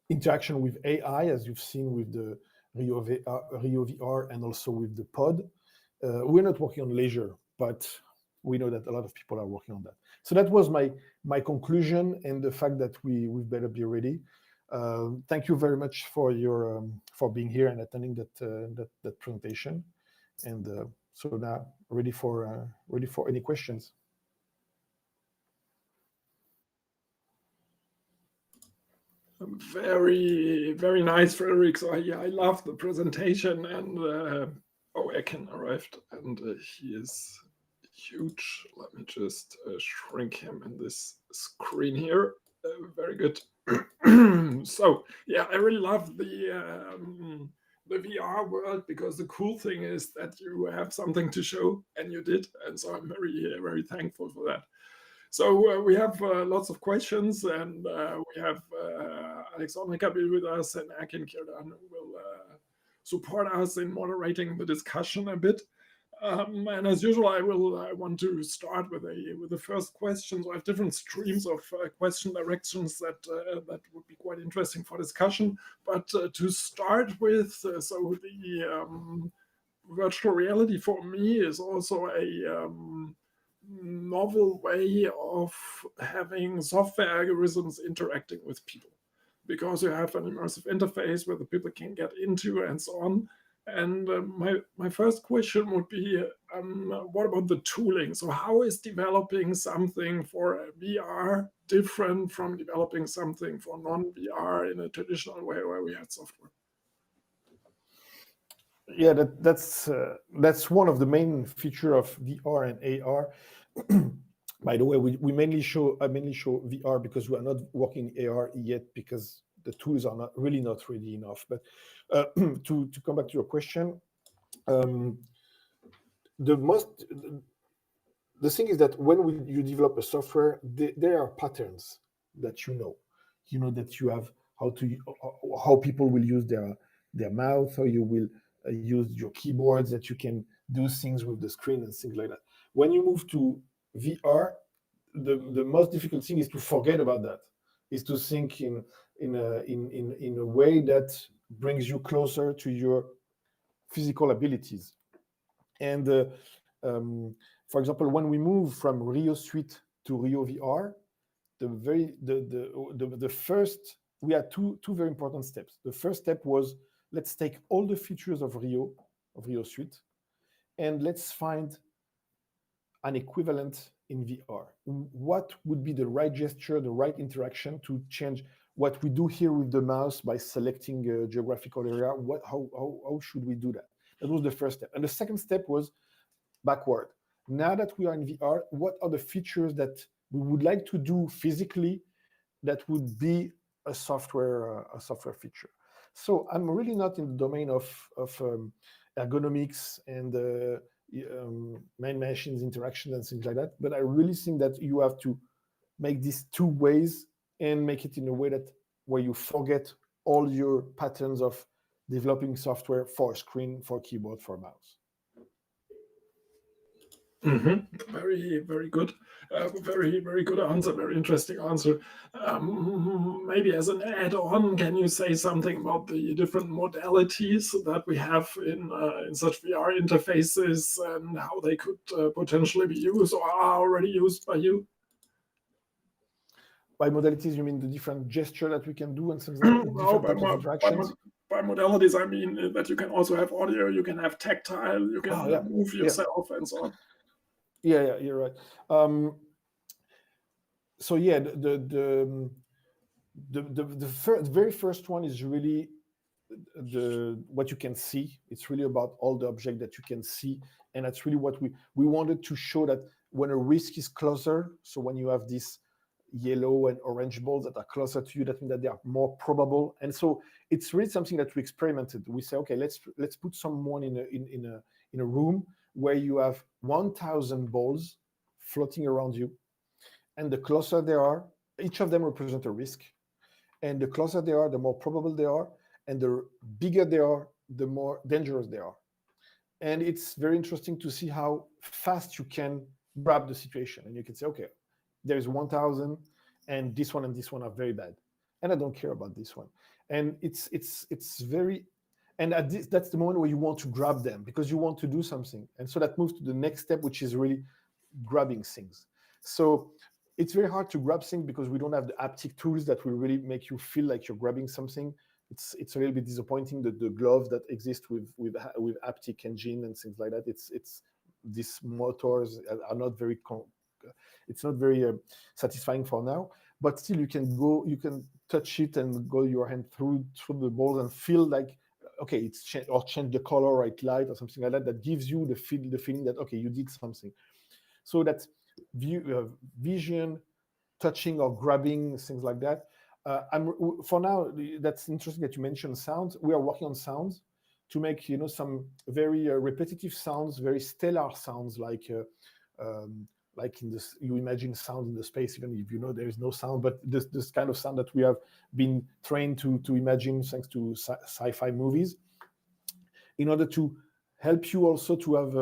interaction with AI, as you've seen with the Rio VR and also with the pod. We're not working on leisure, but we know that a lot of people are working on that. So that was my conclusion, and the fact that we better be ready. Thank you very much for being here and attending that presentation. And so now ready for any questions. Very, very nice, Frédérick. So I love the presentation, and Ekin arrived, and he is huge. Let me just shrink him in this screen here. Very good. So yeah, I really love the VR world, because the cool thing is that you have something to show, and you did, and so I'm very, very thankful for that. So we have lots of questions, and we have Alexandre Kabil with us, and Akin Kirdan will support us in moderating the discussion a bit. And as usual, I want to start with the first question. So I have different streams of question directions that would be quite interesting for discussion. But to start with, so the virtual reality for me is also a novel way of having software algorithms interacting with people, because you have an immersive interface where the people can get into and so on. And my first question would be, what about the tooling? So how is developing something for VR different from developing something for non-VR in a traditional way where we had software? Yeah, that's one of the main feature of VR and AR. By the way, I mainly show VR because we are not working AR yet because the tools are not ready enough. But to come back to your question, the thing is that when you develop a software, there are patterns that you know that you have how people will use their mouth, how you will use your keyboards, that you can do things with the screen and things like that. When you move to VR, the most difficult thing is to forget about that, is to think in a way that brings you closer to your physical abilities. And for example, when we move from Rio Suite to Rio VR, the first, we had two very important steps. The first step was, let's take all the features of Rio Suite, and let's find an equivalent in VR. What would be the right gesture, the right interaction to change what we do here with the mouse by selecting a geographical area? How should we do that? That was the first step. And the second step was backward. Now that we are in VR, what are the features that we would like to do physically that would be a software feature? So I'm really not in the domain of ergonomics and man-machines interaction and things like that, but I really think that you have to make these two ways and make it in a way that where you forget all your patterns of developing software for a screen, for a keyboard, for a mouse. Mm-hmm. Very, very good. Very, very good answer. Very interesting answer. Maybe as an add-on, can you say something about the different modalities that we have in such VR interfaces and how they could potentially be used or are already used by you? By modalities, you mean the different gesture that we can do and things like that, different types of interactions? By modalities, I mean that you can also have audio, you can have tactile, you can move yourself and so on. Yeah, you're right. So yeah, the very first one is really what you can see. It's really about all the objects that you can see, and that's really what we wanted to show, that when a risk is closer, so when you have these yellow and orange balls that are closer to you, that means that they are more probable. And so it's really something that we experimented. We say, okay, let's put someone in a room where you have 1,000 balls floating around you, and the closer they are, each of them represent a risk, and the closer they are, the more probable they are, and the bigger they are, the more dangerous they are. And it's very interesting to see how fast you can grab the situation, and you can say, okay, there's 1,000, and this one are very bad, and I don't care about this one. And it's very, and that's the moment where you want to grab them because you want to do something. And so that moves to the next step, which is really grabbing things. So it's very hard to grab things because we don't have the haptic tools that will really make you feel like you're grabbing something. It's a little bit disappointing that the gloves that exist with haptic engine and things like that. It's these motors are not very it's not very satisfying for now. But still, you can touch it and go your hand through the balls and feel like, okay, it's change the color or it light or something like that. That gives you the feeling that, okay, you did something. So that vision, touching or grabbing, things like that. For now, that's interesting that you mentioned sounds. We are working on sounds to make some very repetitive sounds, very stellar sounds, like in this, you imagine sound in the space, even if there is no sound, but this kind of sound that we have been trained to imagine thanks to sci-fi movies, in order to help you also to have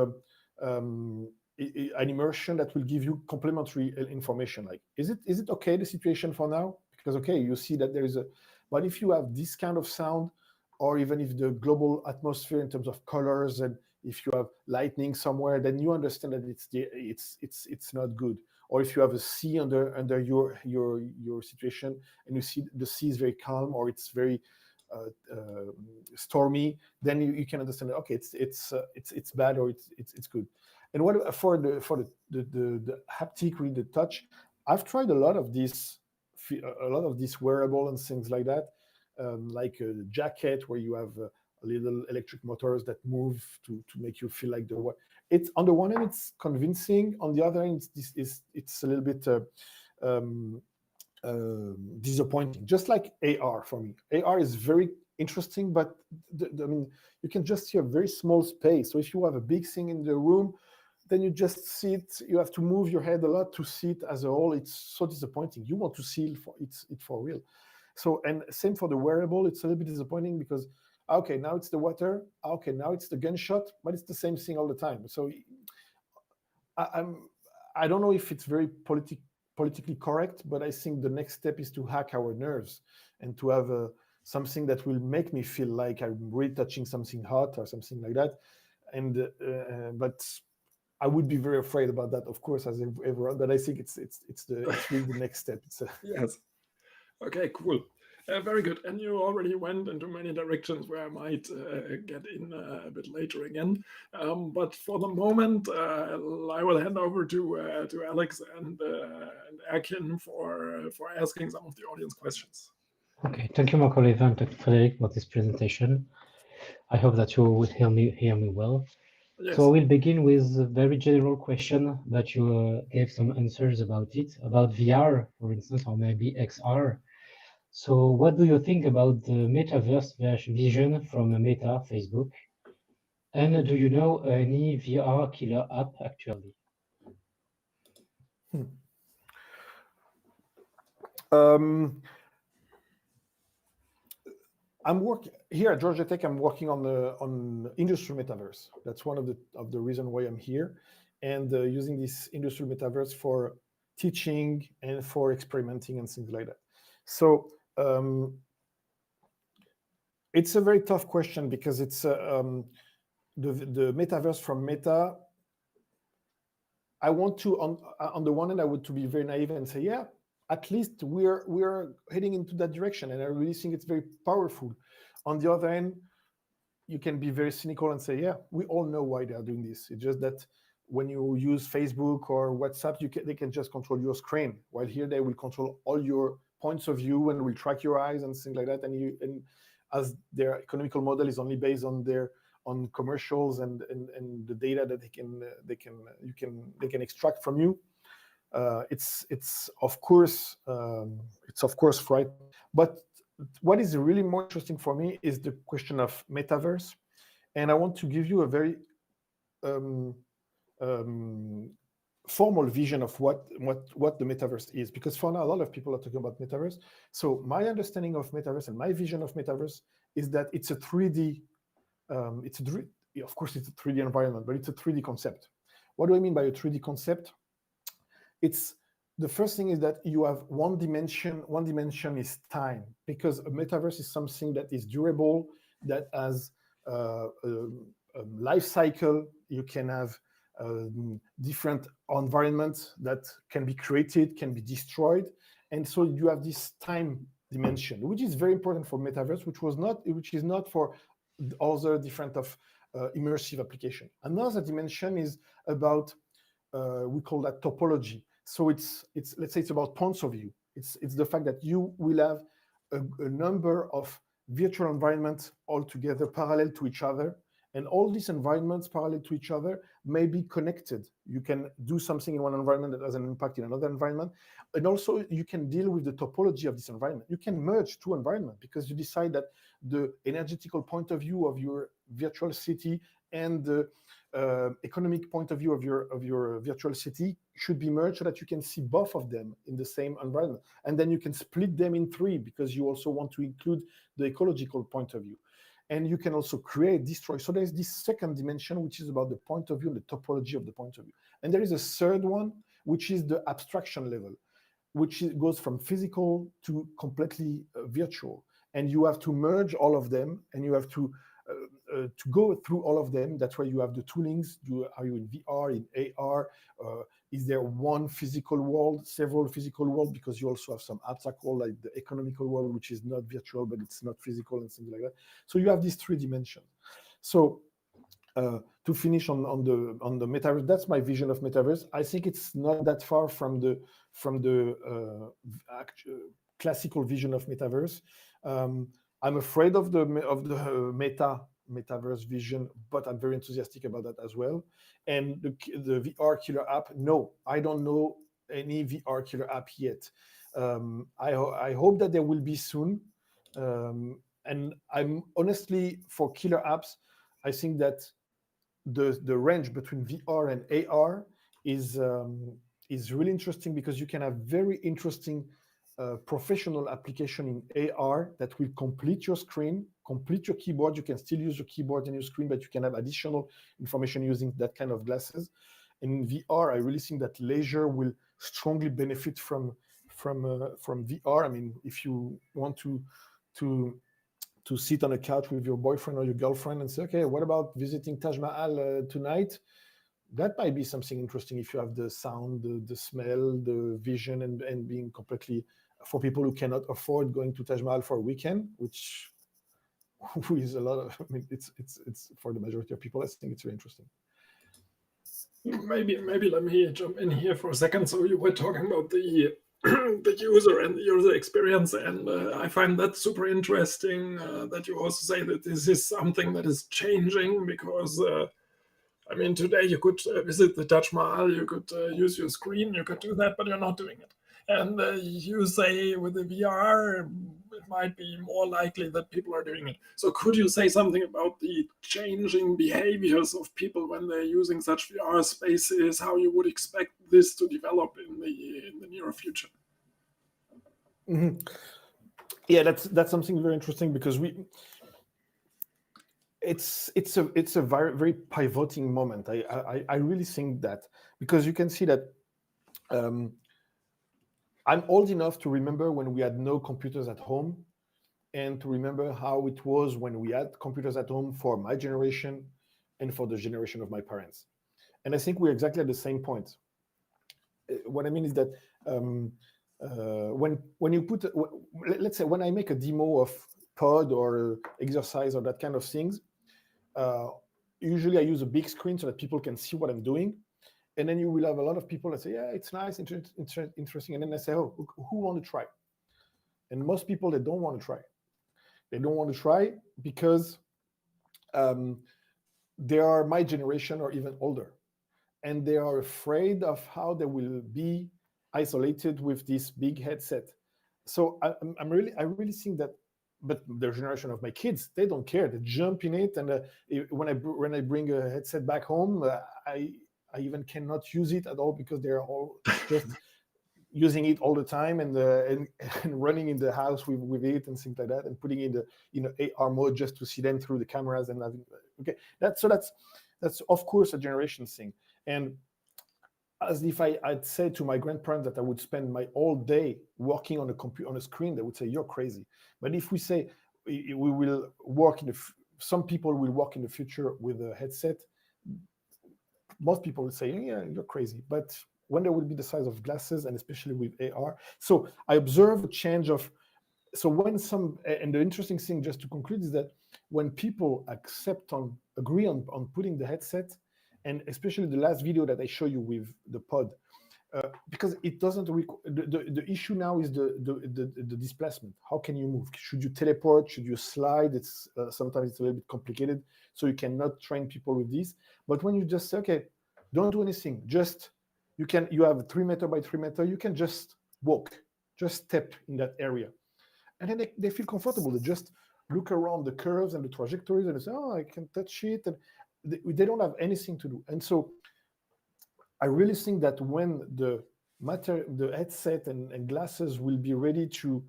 an immersion that will give you complementary information. Like, is it okay, the situation for now? Because, okay, you see that there is but if you have this kind of sound, or even if the global atmosphere in terms of colors, and if you have lightning somewhere, then you understand that it's not good. Or if you have a sea under your situation, and you see the sea is very calm, or it's very stormy, then you can understand, okay, it's bad or it's good. And what for the haptic, really the touch, I've tried a lot of these wearable and things like that, like a jacket where you have little electric motors that move to make you feel like it's on the one hand it's convincing, on the other hand it's a little bit disappointing. Just like AR for me, AR is very interesting, but I mean, you can just see a very small space. So if you have a big thing in the room, then you just see it. You have to move your head a lot to see it as a whole. It's so disappointing. You want to see it for real. So, and same for the wearable. It's a little bit disappointing because, okay, now it's the water. Okay, now it's the gunshot, but it's the same thing all the time. So I don't know if it's very politically correct, but I think the next step is to hack our nerves and to have something that will make me feel like I'm really touching something hot or something like that. And but I would be very afraid about that, of course, as everyone. But I think it's really the next step. Yes. Okay, cool. Very good. And you already went into many directions where I might get in a bit later again. But for the moment, I will hand over to Alex and Akin for asking some of the audience questions. Okay, thank you, Marc-Olivier, and thank you, Frédérick, for this presentation. I hope that you will hear me well. Yes. So I will begin with a very general question that you gave some answers about VR, for instance, or maybe XR. So what do you think about the metaverse vision from Meta, Facebook? And do you know any VR killer app actually? I'm working here at Georgia Tech. I'm working on industrial metaverse. That's one of the reason why I'm here, and using this industrial metaverse for teaching and for experimenting and things like that. So it's a very tough question because it's the metaverse from Meta. I want to on the one hand, I would to be very naive and say, yeah, at least we're heading into that direction, and I really think it's very powerful. On the other hand, you can be very cynical and say, yeah, we all know why they are doing this. It's just that when you use Facebook or WhatsApp, they can just control your screen, while here they will control all your points of view and will track your eyes and things like that. And as their economical model is only based on commercials and the data that they can extract from you. It's of course frightening. But what is really more interesting for me is the question of metaverse, and I want to give you a very formal vision of what the metaverse is, because for now a lot of people are talking about metaverse. So my understanding of metaverse and my vision of metaverse is that it's a 3D. Of course, it's a 3D environment, but it's a 3D concept. What do I mean by a 3D concept? It's the first thing is that you have one dimension. One dimension is time, because a metaverse is something that is durable, that has a life cycle. You can have different environments that can be created, can be destroyed, and so you have this time dimension, which is very important for metaverse, which is not for other different of immersive application. Another dimension is about we call that topology. So it's let's say it's about points of view. It's the fact that you will have a number of virtual environments all together parallel to each other, and all these environments parallel to each other may be connected. You can do something in one environment that has an impact in another environment, and also you can deal with the topology of this environment. You can merge two environments because you decide that the energetical point of view of your virtual city and the economic point of view of your virtual city should be merged so that you can see both of them in the same environment. And then you can split them in three because you also want to include the ecological point of view. And you can also create, destroy. So there's this second dimension, which is about the point of view and the topology of the point of view. And there is a third one, which is the abstraction level, which goes from physical to completely virtual. And you have to merge all of them, and you have to to go through all of them. That's why you have the toolings. Are you in VR, in AR? Is there one physical world, several physical worlds? Because you also have some abstract world, like the economical world, which is not virtual, but it's not physical and things like that. So you have these three dimensions. So to finish on the metaverse, that's my vision of metaverse. I think it's not that far from the classical vision of metaverse. I'm afraid of the metaverse vision, but I'm very enthusiastic about that as well. And the VR killer app, no, I don't know any VR killer app yet. I hope that there will be soon. And I'm honestly, for killer apps, I think that the range between VR and AR is really interesting, because you can have very interesting professional application in AR that will complete your screen, complete your keyboard. You can still use your keyboard and your screen, but you can have additional information using that kind of glasses. And in VR, I really think that leisure will strongly benefit from VR. I mean, if you want to sit on a couch with your boyfriend or your girlfriend and say, okay, what about visiting Taj Mahal tonight? That might be something interesting if you have the sound, the smell, the vision, and being completely, for people who cannot afford going to Taj Mahal for a weekend, which is a lot of, I mean, it's for the majority of people, I think it's very interesting. Maybe let me jump in here for a second. So you were talking about the the user and the user experience, and I find that super interesting that you also say that this is something that is changing, because I mean, today you could visit the Taj Mahal, you could use your screen, you could do that, but you're not doing it. And you say with the VR, it might be more likely that people are doing it. So could you say something about the changing behaviors of people when they're using such VR spaces, how you would expect this to develop in the near future? Mm-hmm. Yeah, that's something very interesting, because it's a very, very pivoting moment. I really think that, because you can see that I'm old enough to remember when we had no computers at home, and to remember how it was when we had computers at home for my generation and for the generation of my parents. And I think we're exactly at the same point. What I mean is that when you put, let's say, when I make a demo of pod or exercise or that kind of things, usually I use a big screen so that people can see what I'm doing. And then you will have a lot of people that say, yeah, it's nice, interesting. And then I say, oh, who want to try? And most people, they don't want to try. They don't want to try because they are my generation or even older. And they are afraid of how they will be isolated with this big headset. So I really think that, but the generation of my kids, they don't care. They jump in it. And when I bring a headset back home, I even cannot use it at all, because they're all just using it all the time, and running in the house with it and things like that, and putting in the AR mode just to see them through the cameras and having, okay. That's of course a generation thing. And as if I'd say to my grandparents that I would spend my whole day working on a screen, they would say, you're crazy. But if we say we will work some people will work in the future with a headset, most people would say, yeah, you're crazy. But when there will be the size of glasses, and especially with AR, so I observe a change of, so when and the interesting thing, just to conclude, is that when people agree on putting the headset, and especially the last video that I show you with the pod, because it doesn't the issue now is the displacement. How can you move? Should you teleport? Should you slide? It's sometimes it's a little bit complicated, so you cannot train people with this. But when you just say, okay, don't do anything, just you have 3 meter by 3 meter, you can just walk, just step in that area, and then they feel comfortable. They just look around the curves and the trajectories, and they say, oh, I can touch it, and they don't have anything to do. And so I really think that when the headset and glasses will be ready to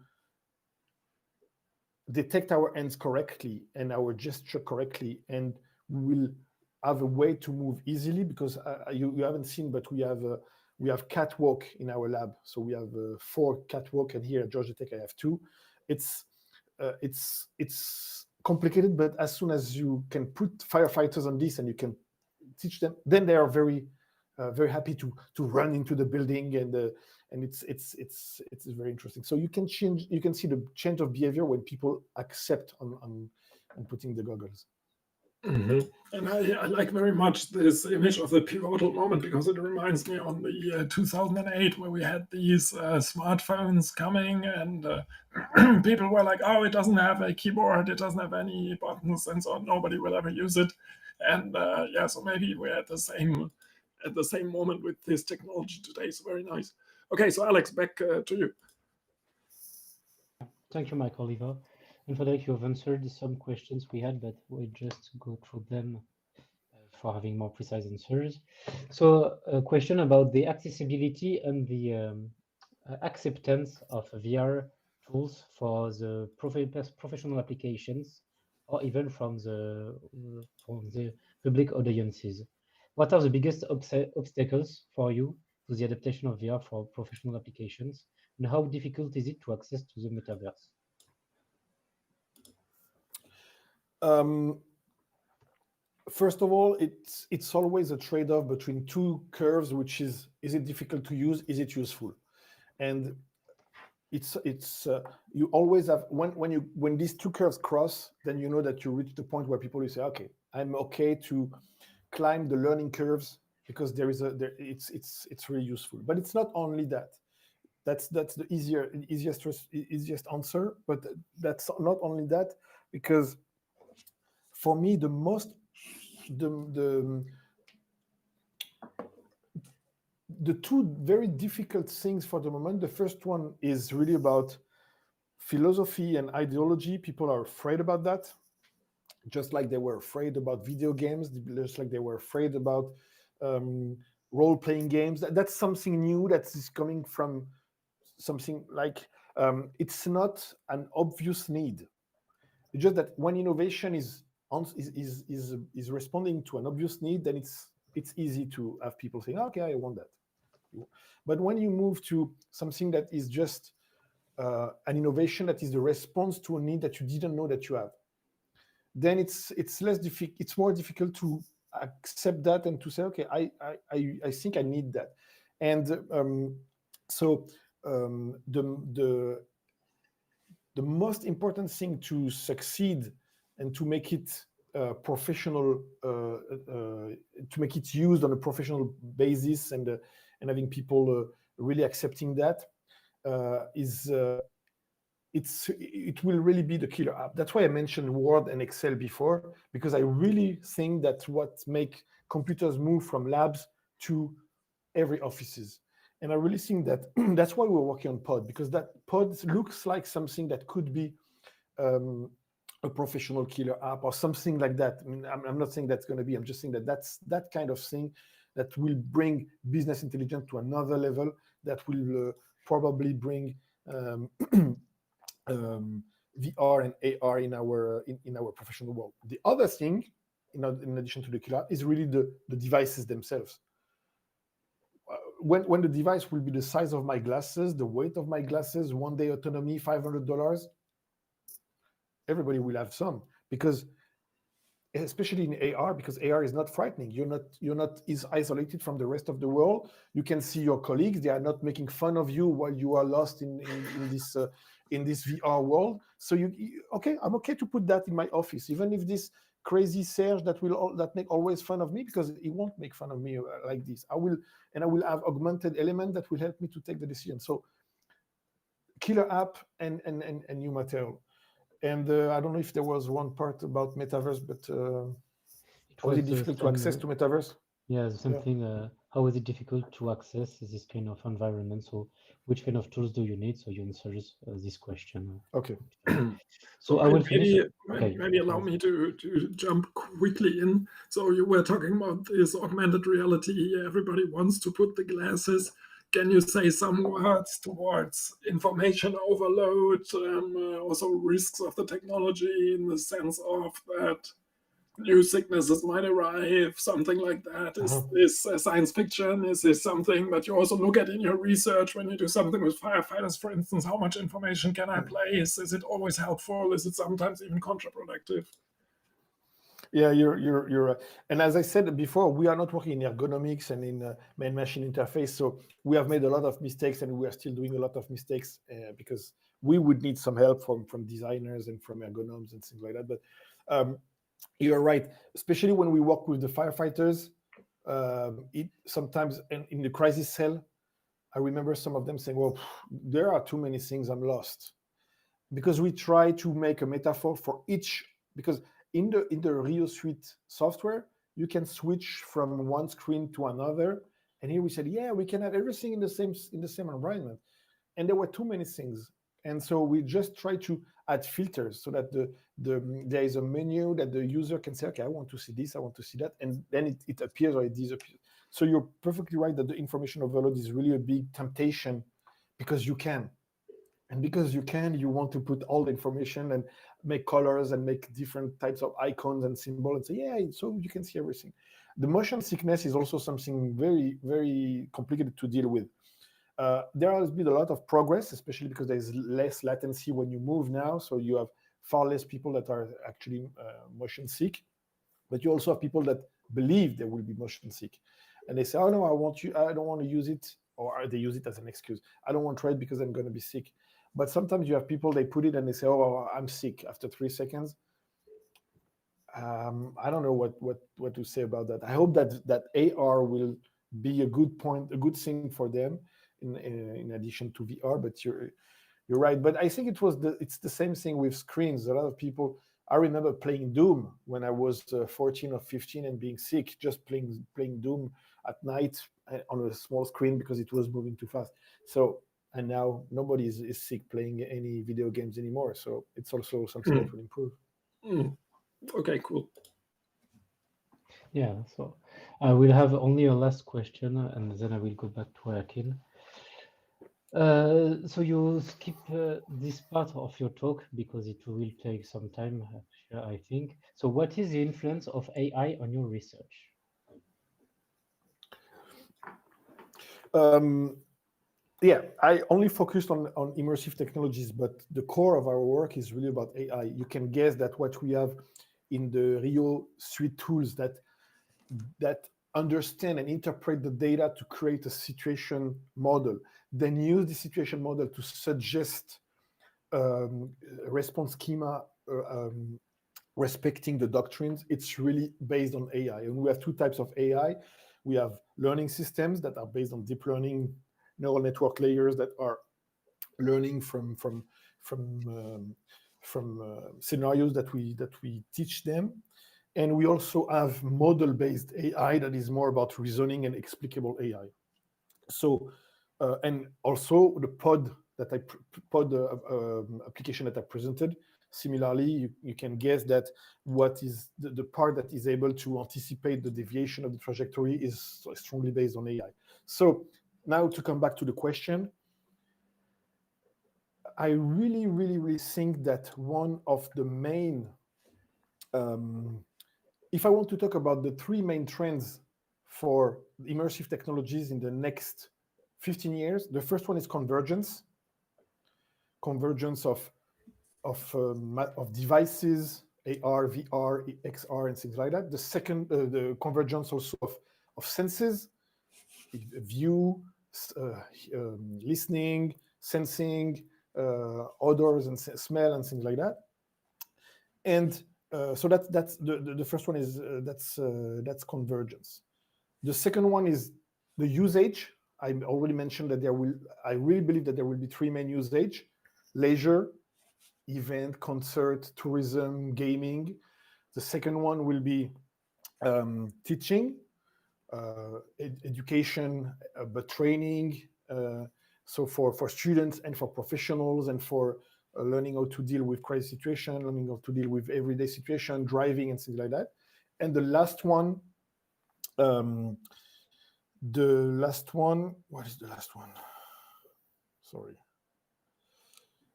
detect our hands correctly and our gesture correctly, and we will have a way to move easily, because you haven't seen, but we have catwalk in our lab. So we have 4 catwalk, and here at Georgia Tech I have 2. It's complicated, but as soon as you can put firefighters on this and you can teach them, then they are very happy to run into the building, and it's very interesting. So you can see the change of behavior when people accept on putting the goggles. And I like very much this image of the pivotal moment, because it reminds me on the 2008, where we had these smartphones coming, and people were like, oh, it doesn't have a keyboard, it doesn't have any buttons, and so nobody will ever use it. And yeah, so maybe we're at the same moment with this technology today. So very nice. Okay, so Alex, back to you. Thank you, Mike Oliver. And Frédérick, you have answered some questions we had, but we'll just go through them for having more precise answers. So a question about the accessibility and the acceptance of VR tools for the professional applications, or even from the public audiences. What are the biggest obstacles for you to the adaptation of VR for professional applications, and how difficult is it to access to the metaverse? First of all, it's always a trade-off between two curves, which is it difficult to use, is it useful? And it's you always have, when these two curves cross, then you know that you reach the point where people will say, okay, I'm okay to climb the learning curves, because it's really useful. But it's not only that. That's the easiest answer, but that's not only that, because for me the two very difficult things for the moment, the first one is really about philosophy and ideology. People are afraid about that, just like they were afraid about video games, just like they were afraid about role-playing games. That's something new that is coming from something like, it's not an obvious need. It's just that when innovation is responding to an obvious need, then it's easy to have people saying, okay, I want that. But when you move to something that is just an innovation that is the response to a need that you didn't know that you have, then it's more difficult to accept that and to say, okay, I think I need that. And so the most important thing to succeed and to make it professional, to make it used on a professional basis, and having people really accepting that, it will really be the killer app. That's why I mentioned Word and Excel before, because I really think that's what make computers move from labs to every offices. And I really think that that's why we're working on Pod, because that Pod looks like something that could be a professional killer app or something like that. I mean, I'm not saying that's going to be, I'm just saying that that's that kind of thing that will bring business intelligence to another level, that will probably bring VR and AR in our professional world. The other thing, in addition to the killer app, is really the devices themselves. When the device will be the size of my glasses, the weight of my glasses, one day autonomy, $500, everybody will have some, because especially in AR, because AR is not frightening. You're not isolated from the rest of the world. You can see your colleagues. They are not making fun of you while you are lost in this VR world. So okay, I'm okay to put that in my office, even if this crazy Serge that make always fun of me, because he won't make fun of me like this. I will have augmented element that will help me to take the decision. So killer app and new material. And I don't know if there was one part about metaverse, but was it difficult to access to metaverse? Yeah, the same thing. How is it difficult to access this kind of environment? So which kind of tools do you need? So you answer this question. Okay. So I will finish. Maybe allow me to jump quickly in. So you were talking about this augmented reality. Everybody wants to put the glasses. Can you say some words towards information overload, also risks of the technology, in the sense of that new sicknesses might arrive, something like that. Is this science fiction? Is this something that you also look at in your research when you do something with firefighters, for instance? How much information can I place? Is it always helpful? Is it sometimes even counterproductive? Yeah, you're and as I said before, we are not working in ergonomics and in man-machine interface, so we have made a lot of mistakes, and we are still doing a lot of mistakes because we would need some help from designers and from ergonoms and things like that. But you're right, especially when we work with the firefighters. It sometimes in the crisis cell, I remember some of them saying, "Well, there are too many things. I'm lost," because we try to make a metaphor for each. Because in the Rio Suite software, you can switch from one screen to another, and here we said, yeah, we can have everything in the same environment, and there were too many things, and so we just try to add filters so that there is a menu that the user can say, okay, I want to see this, I want to see that, and then it appears or it disappears. So you're perfectly right that the information overload is really a big temptation because you can. And because you can, you want to put all the information and make colors and make different types of icons and symbols and say, yeah, so you can see everything. The motion sickness is also something very, very complicated to deal with. There has been a lot of progress, especially because there's less latency when you move now. So you have far less people that are actually motion sick, but you also have people that believe they will be motion sick. And they say, oh no, I don't want to use it, or they use it as an excuse. I don't want to try it because I'm going to be sick. But sometimes you have people, they put it and they say, oh, I'm sick after 3 seconds. I don't know what to say about that. I hope that AR will be a good thing for them in addition to VR, but you're right. But I think it's the same thing with screens. A lot of people, I remember playing Doom when I was 14 or 15 and being sick, just playing Doom at night on a small screen because it was moving too fast. So, and now nobody is sick playing any video games anymore. So it's also something that will improve. Okay, cool. Yeah, so I will have only a last question, and then I will go back to Akin. So you skip this part of your talk because it will take some time, I think. So what is the influence of AI on your research? Yeah, I only focused on immersive technologies, but the core of our work is really about AI. You can guess that what we have in the Rio Suite tools that understand and interpret the data to create a situation model, then use the situation model to suggest response schema respecting the doctrines. It's really based on AI. And we have two types of AI. We have learning systems that are based on deep learning neural network layers that are learning from scenarios that we teach them. And we also have model-based AI that is more about reasoning and explicable AI. So, and also the pod application that I presented. Similarly, you can guess that what is the part that is able to anticipate the deviation of the trajectory is strongly based on AI. So now to come back to the question, I really, really, really think that one of the main, if I want to talk about the three main trends for immersive technologies in the next 15 years, the first one is convergence of devices, AR, VR, XR, and things like that. The second, the convergence also of senses, view, listening, sensing, odors and smell and things like that. And so that's the first one is that's convergence. The second one is the usage. I already mentioned that I really believe that there will be three main usage: leisure, event, concert, tourism, gaming. The second one will be teaching, education, but training. So for students and for professionals and for learning how to deal with crisis situation, learning how to deal with everyday situation, driving and things like that. And the last one, what is the last one? Sorry.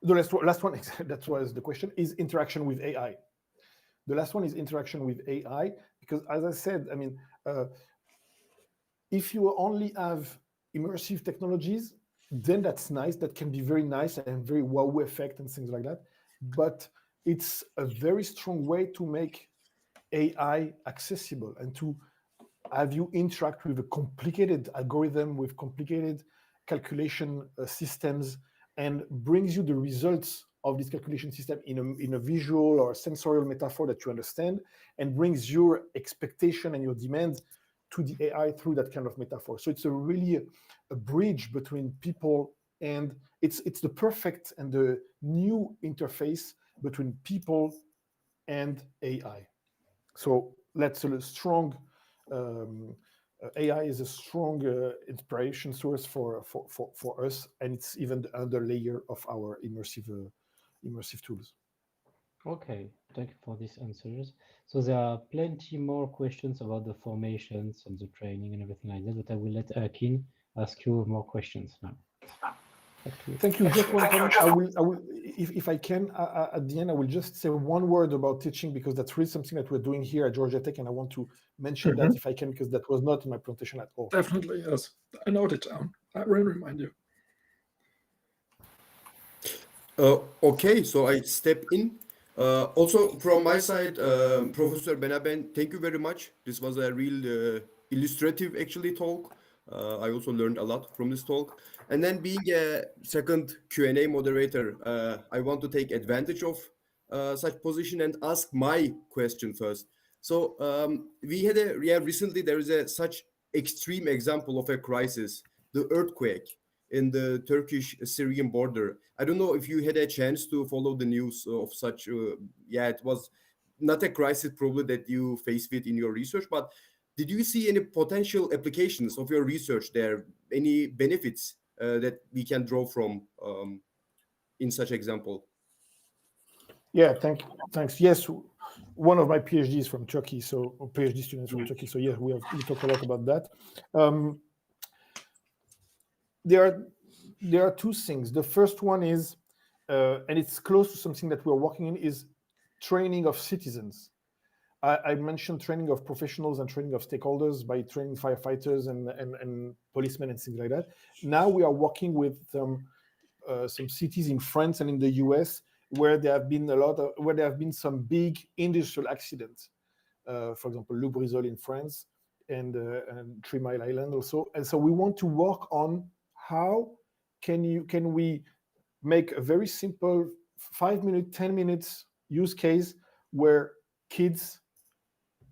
The last one, that was the question, is interaction with AI. The last one is interaction with AI, because as I said, I mean, if you only have immersive technologies, then that's nice. That can be very nice and very wow effect and things like that. But it's a very strong way to make AI accessible and to have you interact with a complicated algorithm, with complicated calculation systems, and brings you the results of this calculation system in a visual or sensorial metaphor that you understand, and brings your expectation and your demand to the AI through that kind of metaphor. So it's really a bridge between people, and it's the perfect and the new interface between people and AI. So that's a strong AI is a strong inspiration source for us, and it's even the under layer of our immersive tools. Okay, thank you for these answers. So there are plenty more questions about the formations and the training and everything like that, but I will let Akin ask you more questions now. Thank you. Just one comment. I will, if I can, at the end, I will just say one word about teaching, because that's really something that we're doing here at Georgia Tech, and I want to mention that if I can, because that was not in my presentation at all. Definitely, yes. I note it down. I will remind you. Okay, so I step in. Also, from my side, Professor Benaben, thank you very much. This was a real illustrative, actually, talk. I also learned a lot from this talk. And then being a second Q&A moderator, I want to take advantage of such position and ask my question first. So we had recently there is a such extreme example of a crisis, the earthquake in the Turkish-Syrian border. I don't know if you had a chance to follow the news of such, it was not a crisis probably that you faced with in your research, but did you see any potential applications of your research there, any benefits that we can draw from in such example? Yeah, thanks. Yes, one of my PhDs from Turkey, so PhD students from Turkey. So yeah, we talk a lot about that. There are two things. The first one is, and it's close to something that we're working in, is training of citizens. I mentioned training of professionals and training of stakeholders by training firefighters and policemen and things like that. Now we are working with some cities in France and in the US where there have been some big industrial accidents. For example, Lubrizol in France and 3 Mile Island also. And so we want to work on how can we make a very simple 5-minute, 10 minutes use case where kids,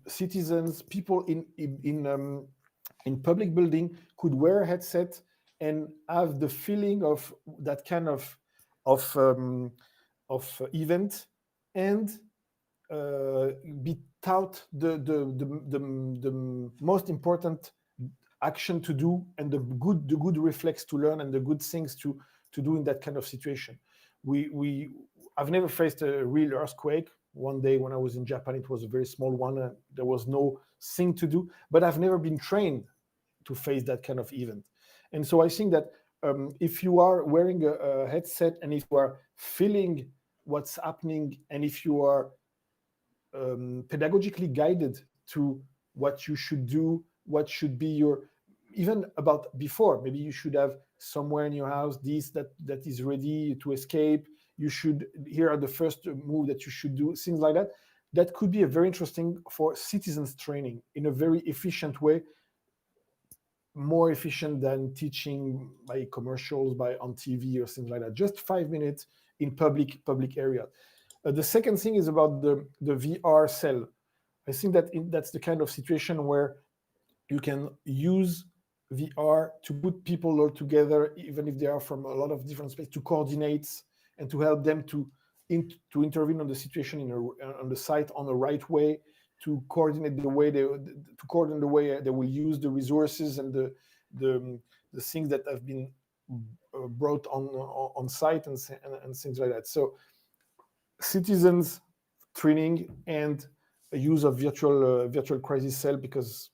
citizens, people in public building could wear a headset and have the feeling of that kind of event, and be taught the most important action to do, and the good reflex to learn, and the good things to do in that kind of situation. I've never faced a real earthquake. One day when I was in Japan, it was a very small one. There was no thing to do, but I've never been trained to face that kind of event. And so I think that if you are wearing a headset, and if you are feeling what's happening, and if you are pedagogically guided to what you should do, what should be your, even about before, maybe you should have somewhere in your house that is ready to escape. Here are the first move that you should do, things like that. That could be a very interesting for citizens training in a very efficient way, more efficient than teaching by commercials, on TV or things like that. Just 5 minutes in public area. The second thing is about the VR cell. I think that that's the kind of situation where you can use VR to put people all together, even if they are from a lot of different spaces, to coordinate and to help them to intervene on the situation on the site on the right way, to coordinate the way they will use the resources and the things that have been brought on site and things like that. So citizens training and a use of virtual crisis cell, because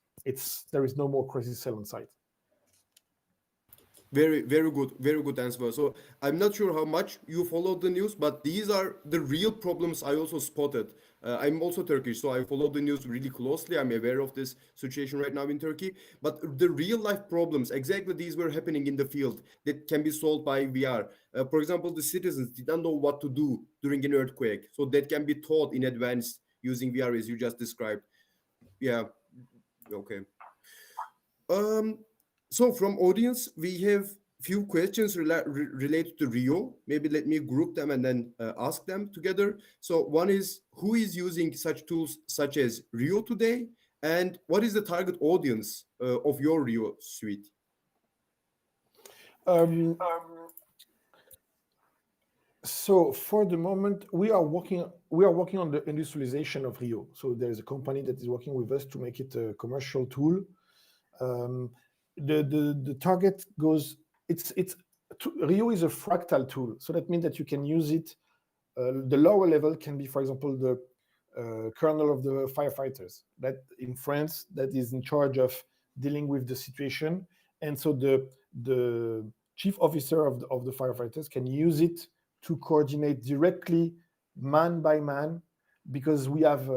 there is no more crisis cell on site. Very, very good answer. So I'm not sure how much you follow the news, but these are the real problems I also spotted. I'm also Turkish, so I follow the news really closely. I'm aware of this situation right now in Turkey. But the real life problems, exactly these were happening in the field that can be solved by VR. For example, the citizens didn't know what to do during an earthquake, so that can be taught in advance using VR as you just described. Yeah, okay. Um, so from audience, we have few questions related to Rio. Maybe let me group them and then ask them together. So one is, who is using such tools such as Rio today? And what is the target audience of your Rio suite? So for the moment, we are working on the industrialization of Rio. So there is a company that is working with us to make it a commercial tool. The target goes, Rio is a fractal tool. So that means that you can use it. The lower level can be, for example, the colonel of the firefighters that in France that is in charge of dealing with the situation. And so the chief officer of the firefighters can use it to coordinate directly man by man, because we have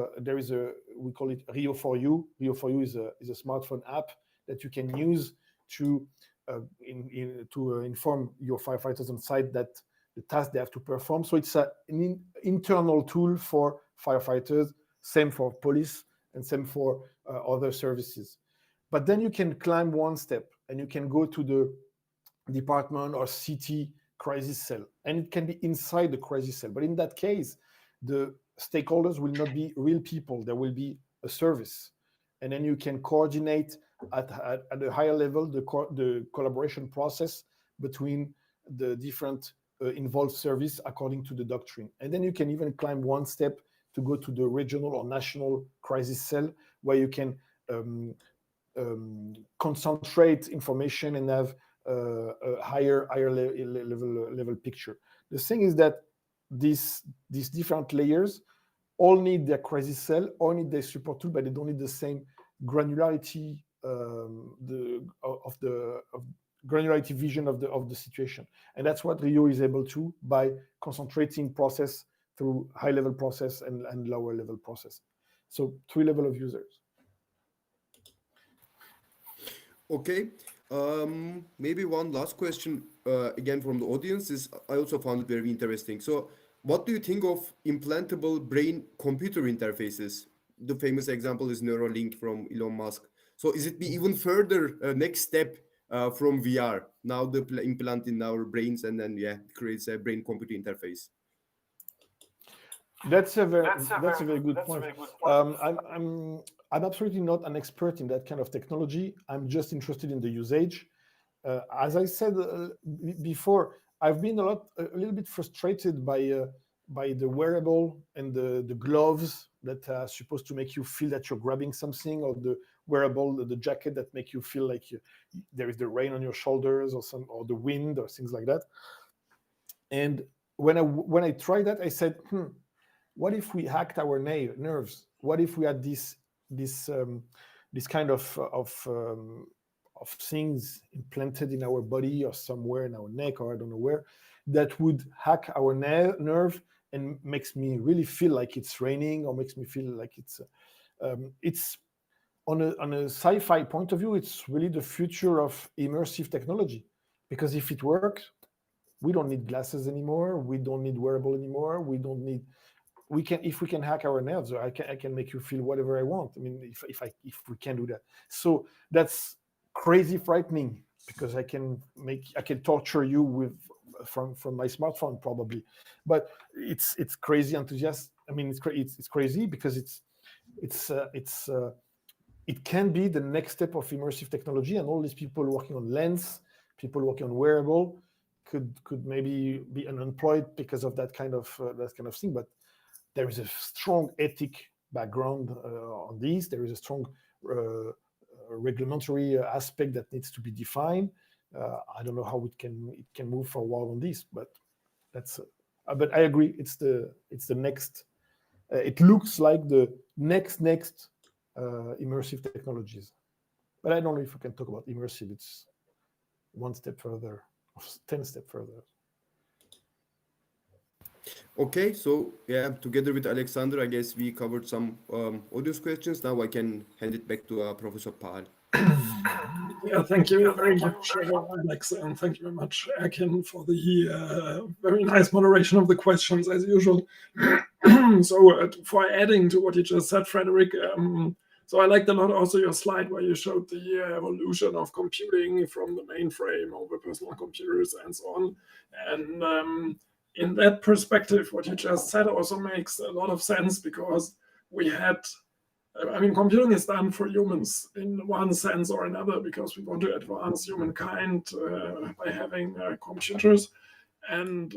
we call it Rio for You. Rio for You is a smartphone app that you can use to inform your firefighters on site that the task they have to perform. So it's an internal tool for firefighters, same for police, and same for other services. But then you can climb one step and you can go to the department or city crisis cell, and it can be inside the crisis cell. But in that case, the stakeholders will not be real people. There will be a service, and then you can coordinate at a higher level the collaboration process between the different involved service according to the doctrine. And then you can even climb one step to go to the regional or national crisis cell, where you can concentrate information and have a higher level picture. The thing is that these different layers all need their crisis cell, all need their support tool, but they don't need the same granularity granularity vision of the situation. And that's what Rio is able to, by concentrating process through high level process and lower level process. So 3 levels of users. Okay. Maybe one last question again from the audience is, I also found it very interesting. So what do you think of implantable brain-computer interfaces? The famous example is Neuralink from Elon Musk. So is it be even further next step from VR? Now the implant in our brains and then creates a brain-computer interface. That's a very good point. I'm absolutely not an expert in that kind of technology. I'm just interested in the usage. As I said before, I've been a little bit frustrated by the wearable and the gloves that are supposed to make you feel that you're grabbing something, or the wearable, the jacket that make you feel like there is the rain on your shoulders, or the wind, or things like that. And when I tried that, I said, what if we hacked our nerves? What if we had this kind of things implanted in our body, or somewhere in our neck, or I don't know where, that would hack our nerve and makes me really feel like it's raining, or makes me feel like it's on a sci-fi point of view, it's really the future of immersive technology. Because if it works, we don't need glasses anymore. We don't need wearable anymore. If we can hack our nerves, I can make you feel whatever I want. I mean, if we can do that. So that's crazy frightening, because I can torture you from my smartphone probably. But it's crazy enthusiastic. I mean, it's crazy because it can be the next step of immersive technology, and all these people working on lens, people working on wearable, could maybe be unemployed because of that kind of thing. But there is a strong ethic background on these. There is a strong regulatory aspect that needs to be defined. I don't know how it can move forward on this, but that's. But I agree, it's the next. It looks like the next immersive technologies. But I don't know if we can talk about immersive. one step further, 10 steps further. Okay, so yeah, together with Alexander, I guess we covered some audience questions. Now I can hand it back to Professor Paul. Yeah, thank you very much, Alex, and thank you very much, Akin, for the very nice moderation of the questions, as usual. So for adding to what you just said, Frédérick, so I liked a lot also your slide where you showed the evolution of computing from the mainframe over personal computers and so on. And in that perspective, what you just said also makes a lot of sense, because we had, I mean, computing is done for humans in one sense or another, because we want to advance humankind by having computers. And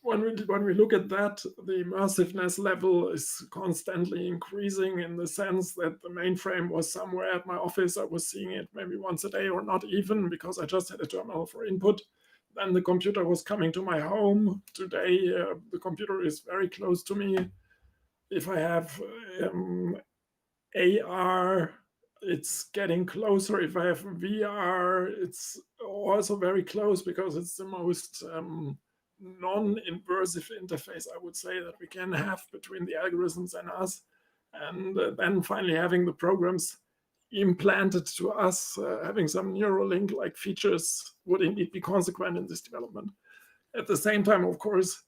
when we look at that, the immersiveness level is constantly increasing, in the sense that the mainframe was somewhere at my office. I was seeing it maybe once a day, or not even, because I just had a terminal for input. Then the computer was coming to my home. Today, the computer is very close to me. If I have AR, it's getting closer. If I have VR, it's also very close, because it's the most non-inversive interface, I would say, that we can have between the algorithms and us. And then finally having the programs implanted to us, having some Neuralink-like features would indeed be consequent in this development. At the same time, of course,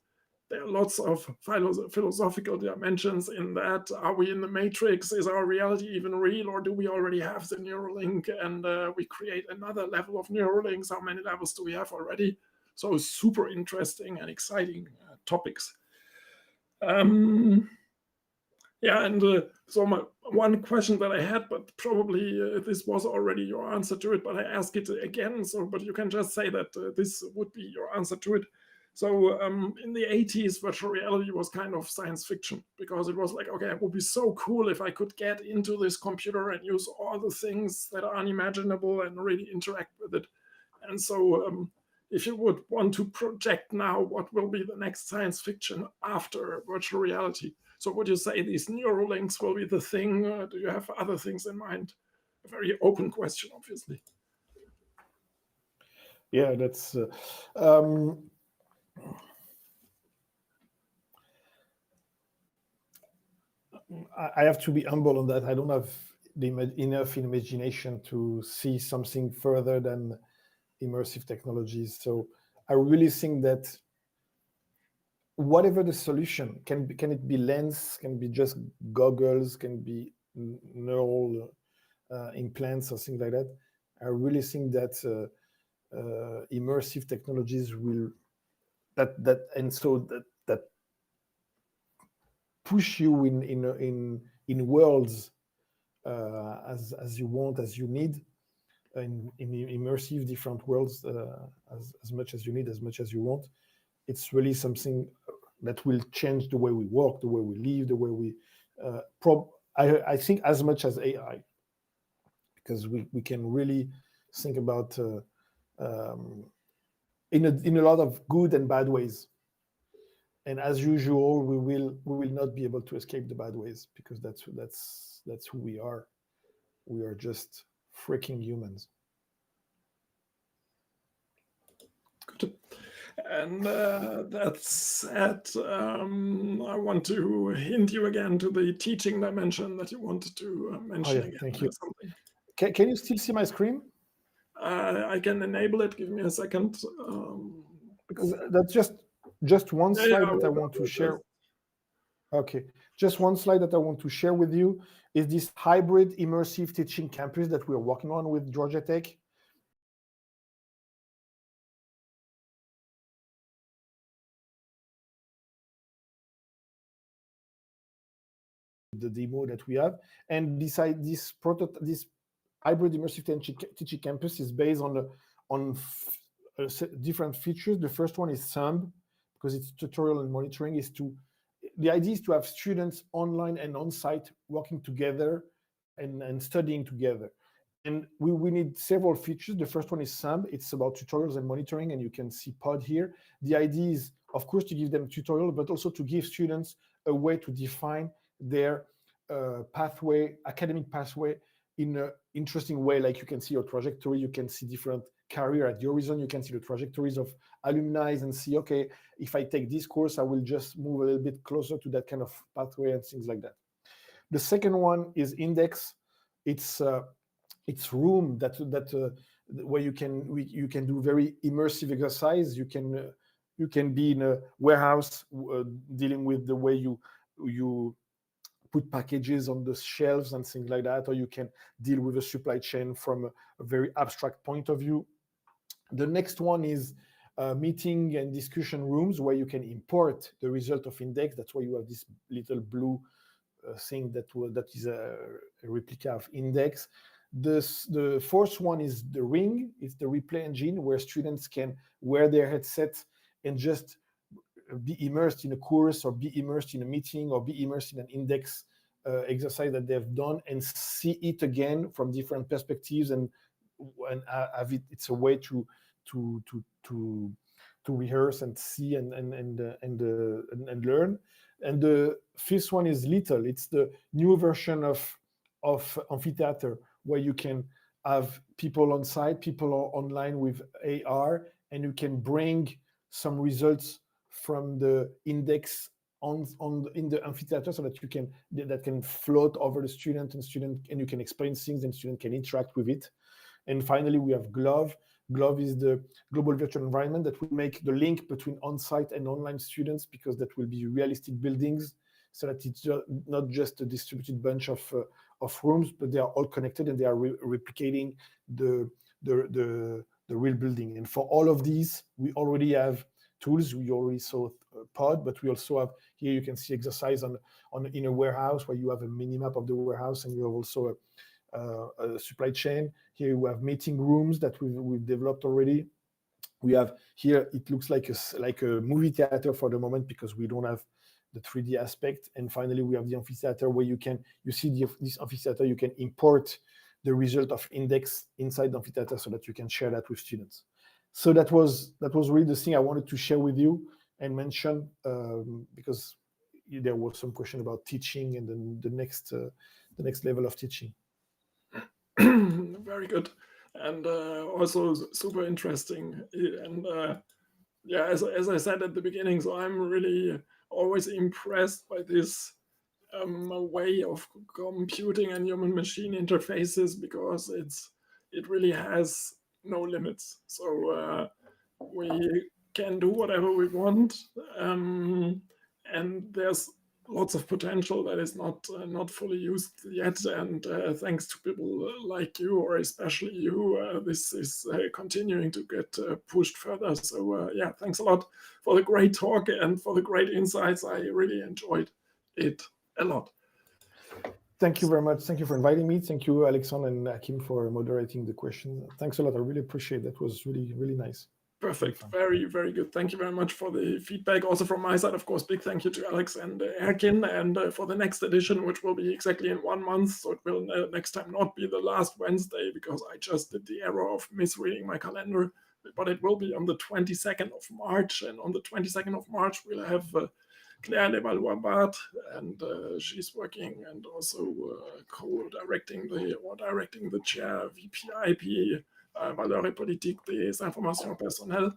there are lots of philosophical dimensions in that. Are we in the matrix? Is our reality even real, or do we already have the Neuralink and we create another level of Neuralinks? How many levels do we have already? So super interesting and exciting topics. Yeah, and so one question that I had, but probably this was already your answer to it, but I ask it again. So, but you can just say that this would be your answer to it. So in the 80s, virtual reality was kind of science fiction, because it was like, okay, it would be so cool if I could get into this computer and use all the things that are unimaginable and really interact with it. And so if you would want to project now what will be the next science fiction after virtual reality, so would you say these Neuralinks will be the thing? Do you have other things in mind? A very open question, obviously. Yeah, that's I have to be humble on that. I don't have enough imagination to see something further than immersive technologies. So I really think that whatever the solution, can it be lens, can be just goggles, can be neural implants or things like that. I really think that immersive technologies will that push you in worlds as you want, as you need, in immersive different worlds, as much as you need, as much as you want. It's really something that will change the way we work, the way we live, the way we I think as much as AI, because we can really think about in a lot of good and bad ways. And as usual, we will not be able to escape the bad ways, because that's who we are. We are just freaking humans. Good. And that said, I want to hint you again to the teaching dimension that you wanted to mention again. Thank you. Can you still see my screen? I can enable it. Give me a second. Because that's just one slide that I want to share. Okay, just one slide that I want to share with you is this hybrid immersive teaching campus that we're working on with Georgia Tech. The demo that we have, and this hybrid immersive teaching campus is based on different features. The first one is SIMB, because it's tutorial and monitoring. The idea is to have students online and on-site working together and studying together. And we need several features. The first one is SIMB. It's about tutorials and monitoring, and you can see pod here. The idea is, of course, to give them tutorial, but also to give students a way to define their academic pathway in an interesting way. Like you can see your trajectory, you can see different career at the horizon, you can see the trajectories of alumni and see, okay, if I take this course, I will just move a little bit closer to that kind of pathway and things like that. The second one is index. It's room where you can do very immersive exercise. You can be in a warehouse dealing with the way you put packages on the shelves and things like that, or you can deal with a supply chain from a very abstract point of view. The next one is meeting and discussion rooms where you can import the result of index. That's why you have this little blue thing that is a replica of index. The fourth one is the ring. It's the replay engine where students can wear their headsets and just be immersed in a course, or be immersed in a meeting, or be immersed in an index exercise that they've done, and see it again from different perspectives, and have it. It's a way to rehearse and see and learn. And the fifth one is Little. It's the new version of amphitheater, where you can have people on site, people online with AR, and you can bring some results from the index in the amphitheater, so that that can float over the student, and you can explain things, and student can interact with it. And finally, we have Glove. Glove is the global virtual environment that will make the link between on-site and online students, because that will be realistic buildings, so that it's not just a distributed bunch of rooms, but they are all connected, and they are replicating the real building. And for all of these, we already have tools. We already saw Pod, but we also have, here you can see exercise in a warehouse, where you have a mini map of the warehouse, and you have also a supply chain. Here you have meeting rooms that we've developed already. We have here, it looks like a movie theater for the moment, because we don't have the 3D aspect. And finally, we have the amphitheater, where you see this amphitheater, you can import the result of index inside the amphitheater, so that you can share that with students. So that was really the thing I wanted to share with you and mention, because there was some question about teaching and then the next level of teaching. Very good, and also super interesting. And yeah, as I said at the beginning, so I'm really always impressed by this way of computing and human machine interfaces, because it really has no limits. So we can do whatever we want, and there's lots of potential that is not fully used yet. And thanks to people like you, or especially you, this is continuing to get pushed further. So yeah, thanks a lot for the great talk and for the great insights. I really enjoyed it a lot. Thank you very much. Thank you for inviting me. Thank you, Alexandre and Hakim, for moderating the questions. Thanks a lot. I really appreciate it. That was really, really nice. Perfect. Very, very good. Thank you very much for the feedback. Also from my side, of course, big thank you to Alex and Erkin. And for the next edition, which will be exactly in 1 month, so it will next time not be the last Wednesday, because I just did the error of misreading my calendar, but it will be on the 22nd of March. And on the 22nd of March, we'll have Claire Levallois-Bart, and she's working and also directing the chair VPIP, Valeurs et Politiques des Informations Personnelles.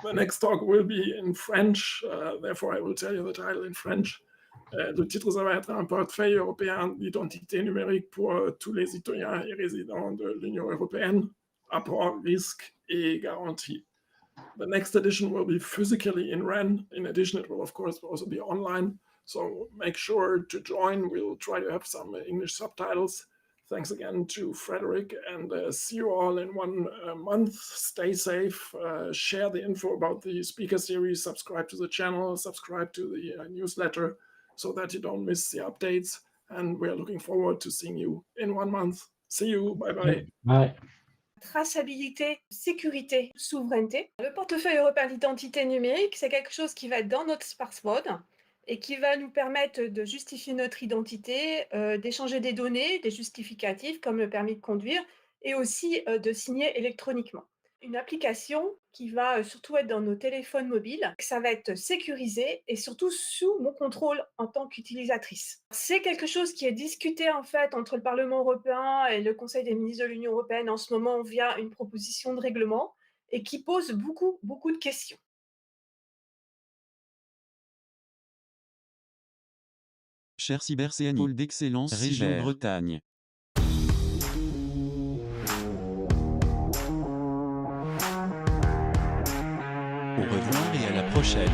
The next talk will be in French, therefore I will tell you the title in French. Le titre, ça va être un portefeuille européen d'identité numérique pour tous les citoyens et résidents de l'Union européenne, apport, risque et garantie. The next edition will be physically in Rennes. In addition, it will of course also be online, so make sure to join. We'll try to have some English subtitles. Thanks again to Frédérick, and see you all in 1 month. Stay safe, share the info about the speaker series, subscribe to the channel, subscribe to the newsletter, so that you don't miss the updates. And we're looking forward to seeing you in 1 month. See you, bye-bye. Bye. Traçabilité, sécurité, souveraineté. Le portefeuille européen d'identité numérique, c'est quelque chose qui va être dans notre smartphone et qui va nous permettre de justifier notre identité, d'échanger des données, des justificatifs comme le permis de conduire, et aussi de signer électroniquement. une application qui va surtout être dans nos téléphones mobiles. Ça va être sécurisé et surtout sous mon contrôle en tant qu'utilisatrice. C'est quelque chose qui est discuté en fait entre le Parlement européen et le Conseil des ministres de l'Union européenne en ce moment via une proposition de règlement et qui pose beaucoup de questions. Cher CyberCNI, pôle d'excellence région Bretagne. Au revoir et à la prochaine.